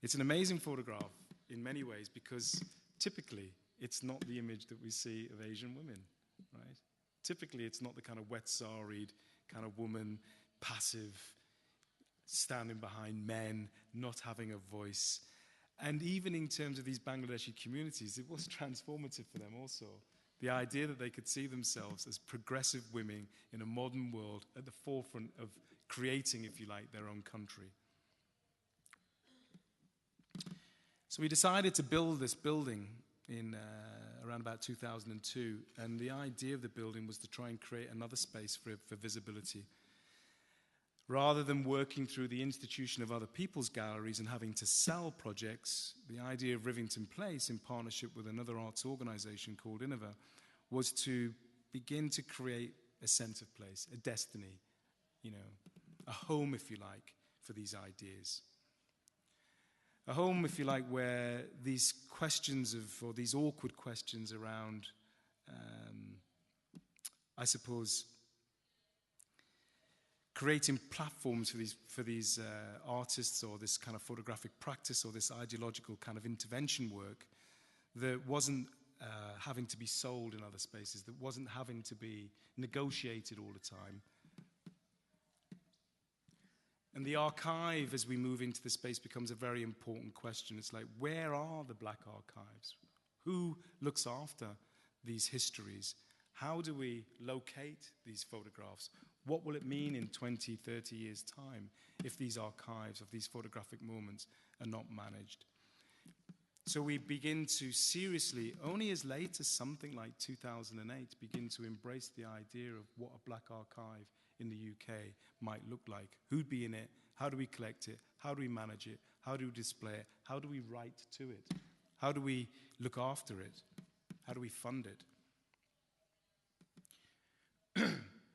A: It's an amazing photograph in many ways because typically it's not the image that we see of Asian women, right? Typically it's not the kind of wet saried kind of woman, passive, standing behind men, not having a voice. And even in terms of these Bangladeshi communities, it was transformative for them also. The idea that they could see themselves as progressive women in a modern world at the forefront of creating, if you like, their own country. So we decided to build this building in around about 2002, and the idea of the building was to try and create another space for visibility. Rather than working through the institution of other people's galleries and having to sell projects, the idea of Rivington Place, in partnership with another arts organization called Innova, was to begin to create a sense of place, a destiny, a home, if you like, for these ideas. A home, if you like, where these questions or these awkward questions around, I suppose, creating platforms for these artists or this kind of photographic practice or this ideological kind of intervention work that wasn't having to be sold in other spaces, that wasn't having to be negotiated all the time. And the archive, as we move into the space, becomes a very important question. It's like, where are the black archives? Who looks after these histories? How do we locate these photographs? What will it mean in 20, 30 years' time if these archives of these photographic moments are not managed? So we begin to seriously, only as late as something like 2008, begin to embrace the idea of what a black archive in the UK might look like. Who'd be in it? How do we collect it? How do we manage it? How do we display it? How do we write to it? How do we look after it? How do we fund it?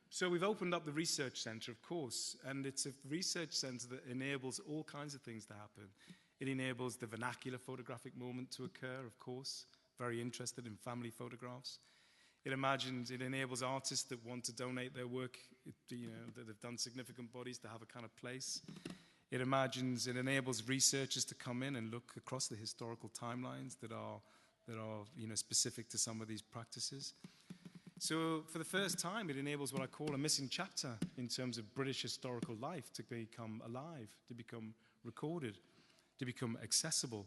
A: So we've opened up the research center, of course, and it's a research center that enables all kinds of things to happen. It enables the vernacular photographic moment to occur, of course, very interested in family photographs. It enables artists that want to donate their work, that have done significant bodies, to have a kind of place. It enables researchers to come in and look across the historical timelines that are specific to some of these practices. So for the first time, it enables what I call a missing chapter in terms of British historical life to become alive, to become recorded, to become accessible.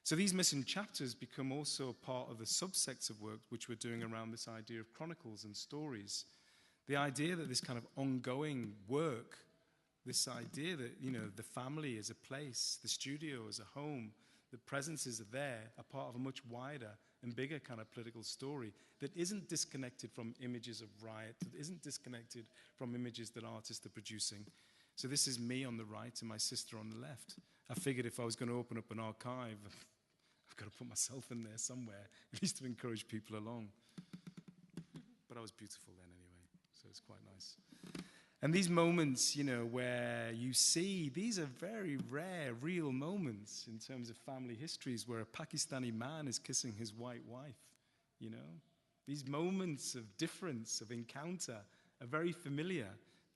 A: So these missing chapters become also part of the subsects of work which we're doing around this idea of chronicles and stories. The idea that this kind of ongoing work, this idea that, the family is a place, the studio is a home, the presences are there, are part of a much wider and bigger kind of political story that isn't disconnected from images of riot, that isn't disconnected from images that artists are producing. So this is me on the right and my sister on the left. I figured if I was going to open up an archive, I've got to put myself in there somewhere, at least to encourage people along. thought I was beautiful then anyway, so it's quite nice. And these moments, you know, where you see, these are very rare, real moments in terms of family histories where a Pakistani man is kissing his white wife, you know. These moments of difference, of encounter, are very familiar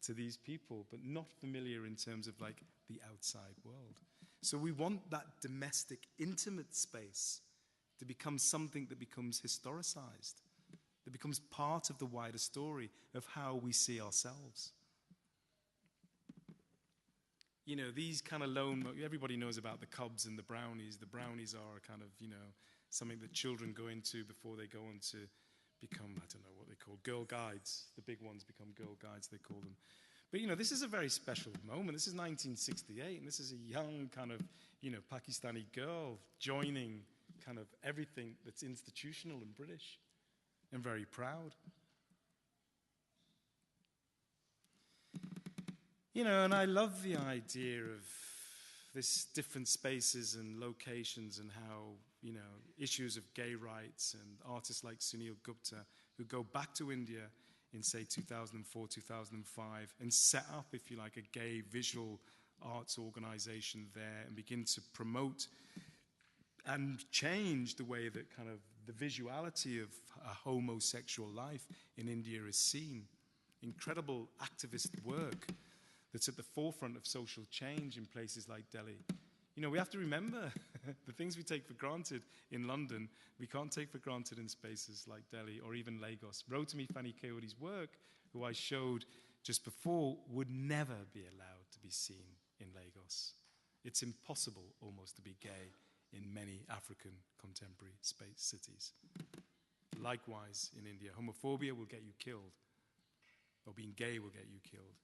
A: to these people, but not familiar in terms of like the outside world. So we want that domestic, intimate space to become something that becomes historicized, that becomes part of the wider story of how we see ourselves. You know, these kind of everybody knows about the Cubs and the Brownies. The Brownies are kind of, you know, something that children go into before they go on to become, I don't know what they call, girl guides. The big ones become girl guides, they call them. But, you know, this is a very special moment. This is 1968, and this is a young kind of, you know, Pakistani girl joining kind of everything that's institutional and British, and very proud. You know, and I love the idea of this different spaces and locations and how, you know, issues of gay rights and artists like Sunil Gupta who go back to India in, say, 2004, 2005 and set up, if you like, a gay visual arts organization there and begin to promote and change the way that kind of the visuality of a homosexual life in India is seen. Incredible activist work that's at the forefront of social change in places like Delhi. You know, we have to remember the things we take for granted in London, we can't take for granted in spaces like Delhi or even Lagos. Rotimi Fani Kayodi's work, who I showed just before, would never be allowed to be seen in Lagos. It's impossible almost to be gay in many African contemporary space cities. Likewise in India, homophobia will get you killed, or being gay will get you killed.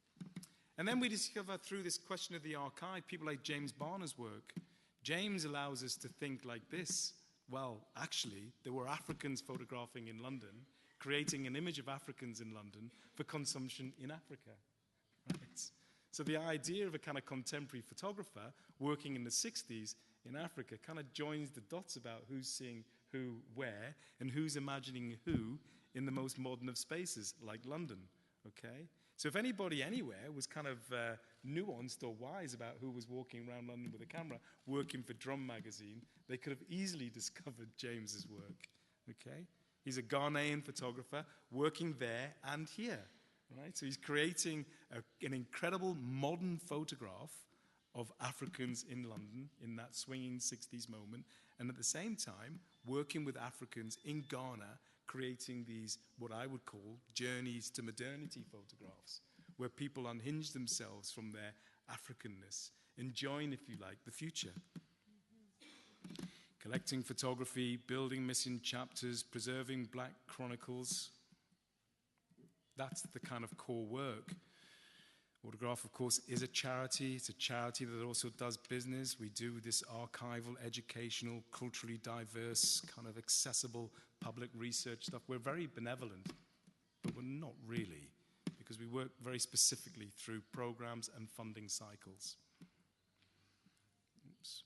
A: And then we discover through this question of the archive, people like James Barner's work. James allows us to think like this. Well, actually, there were Africans photographing in London, creating an image of Africans in London for consumption in Africa. Right? So the idea of a kind of contemporary photographer working in the 60s in Africa kind of joins the dots about who's seeing who where and who's imagining who in the most modern of spaces, like London. Okay? So if anybody anywhere was kind of nuanced or wise about who was walking around London with a camera, working for Drum magazine, they could have easily discovered James's work. Okay? He's a Ghanaian photographer working there and here. Right? So he's creating an incredible modern photograph of Africans in London in that swinging 60s moment, and at the same time working with Africans in Ghana, creating these, what I would call, journeys to modernity photographs, where people unhinge themselves from their Africanness and join, if you like, the future. Collecting photography, building missing chapters, preserving black chronicles. That's the kind of core work. Autograph, of course, is a charity. It's a charity that also does business. We do this archival, educational, culturally diverse, kind of accessible public research stuff. We're very benevolent, but we're not really, because we work very specifically through programs and funding cycles. Oops.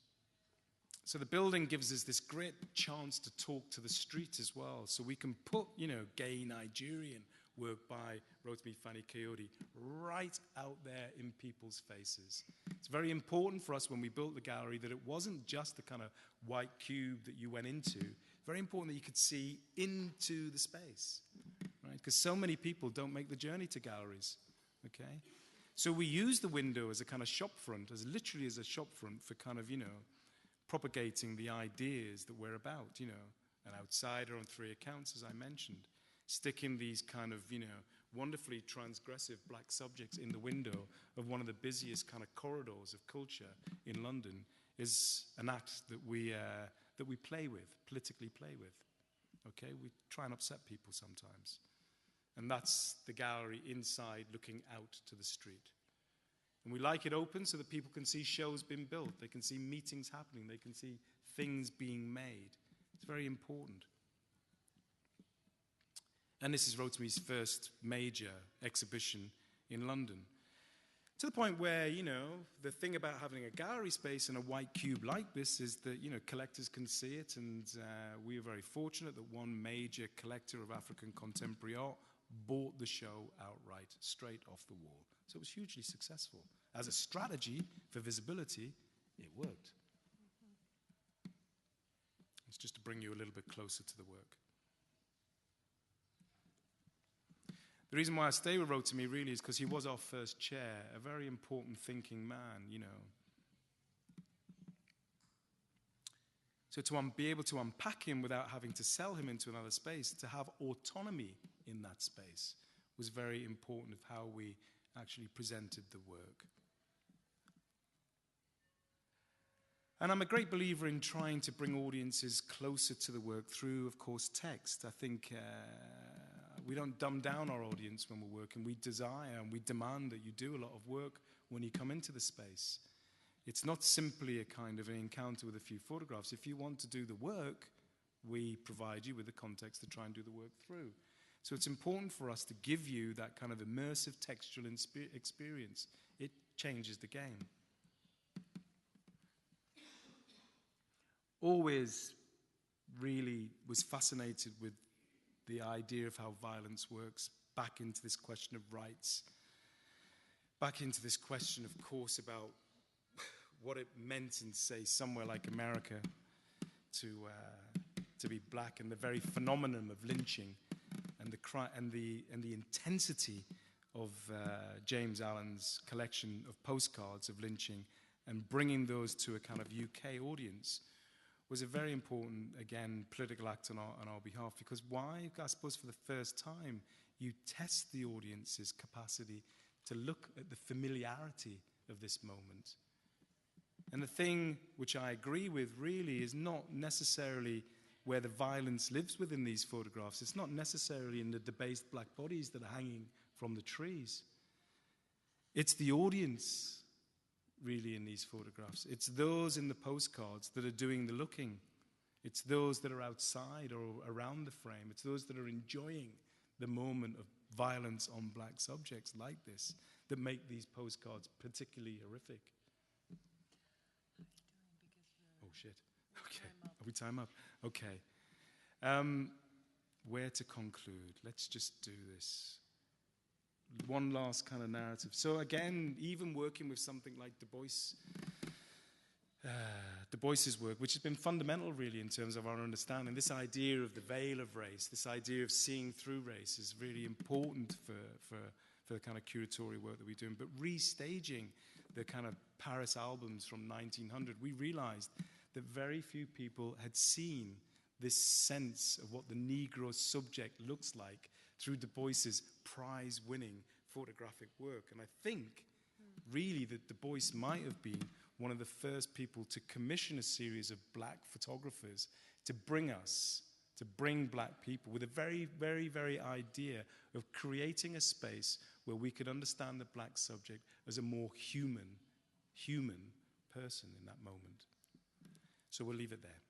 A: So the building gives us this great chance to talk to the street as well. So we can put, you know, gay Nigerian work by Rotimi Fani Kayode right out there in people's faces. It's very important for us when we built the gallery that it wasn't just the kind of white cube that you went into. Very important that you could see into the space, right? Because so many people don't make the journey to galleries, okay? So we use the window as a kind of shop front, as literally as a shop front for kind of, you know, propagating the ideas that we're about, you know, an outsider on 3 accounts, as I mentioned. Sticking these kind of, you know, wonderfully transgressive black subjects in the window of one of the busiest kind of corridors of culture in London is an act that we play with, politically play with. Okay, we try and upset people sometimes. And that's the gallery inside looking out to the street. And we like it open so that people can see shows being built, they can see meetings happening, they can see things being made. It's very important. And this is Rotimi's first major exhibition in London. To the point where, you know, the thing about having a gallery space in a white cube like this is that, you know, collectors can see it, and we are very fortunate that one major collector of African contemporary art bought the show outright, straight off the wall. So it was hugely successful. As a strategy for visibility, it worked. It's just to bring you a little bit closer to the work. The reason why I stay with Rotimi really is because he was our first chair, a very important thinking man, you know. So to be able to unpack him without having to sell him into another space, to have autonomy in that space, was very important of how we actually presented the work. And I'm a great believer in trying to bring audiences closer to the work through, of course, text. I think we don't dumb down our audience when we're working. We desire and we demand that you do a lot of work when you come into the space. It's not simply a kind of an encounter with a few photographs. If you want to do the work, we provide you with the context to try and do the work through. So it's important for us to give you that kind of immersive textual experience. It changes the game. Always really was fascinated with the idea of how violence works, back into this question of rights, back into this question, of course, about what it meant in, say, somewhere like America to be black, and the very phenomenon of lynching and the intensity of James Allen's collection of postcards of lynching and bringing those to a kind of UK audience was a very important, again, political act on our behalf. Because why? I suppose for the first time, you test the audience's capacity to look at the familiarity of this moment. And the thing which I agree with really is not necessarily where the violence lives within these photographs. It's not necessarily in the debased black bodies that are hanging from the trees. It's the audience really in these photographs. It's those in the postcards that are doing the looking. It's those that are outside or around the frame. It's those that are enjoying the moment of violence on black subjects like this that make these postcards particularly horrific. Oh, shit. Okay. Are we time up? Okay. Where to conclude? Let's just do this. One last kind of narrative. So again, even working with something like Du Bois's work, which has been fundamental really in terms of our understanding, this idea of the veil of race, this idea of seeing through race is really important for the kind of curatorial work that we're doing. But restaging the kind of Paris albums from 1900, we realized that very few people had seen this sense of what the Negro subject looks like through Du Bois's prize-winning photographic work. And I think, really, that Du Bois might have been one of the first people to commission a series of black photographers to bring black people with a very, very, very idea of creating a space where we could understand the black subject as a more human person in that moment. So we'll leave it there.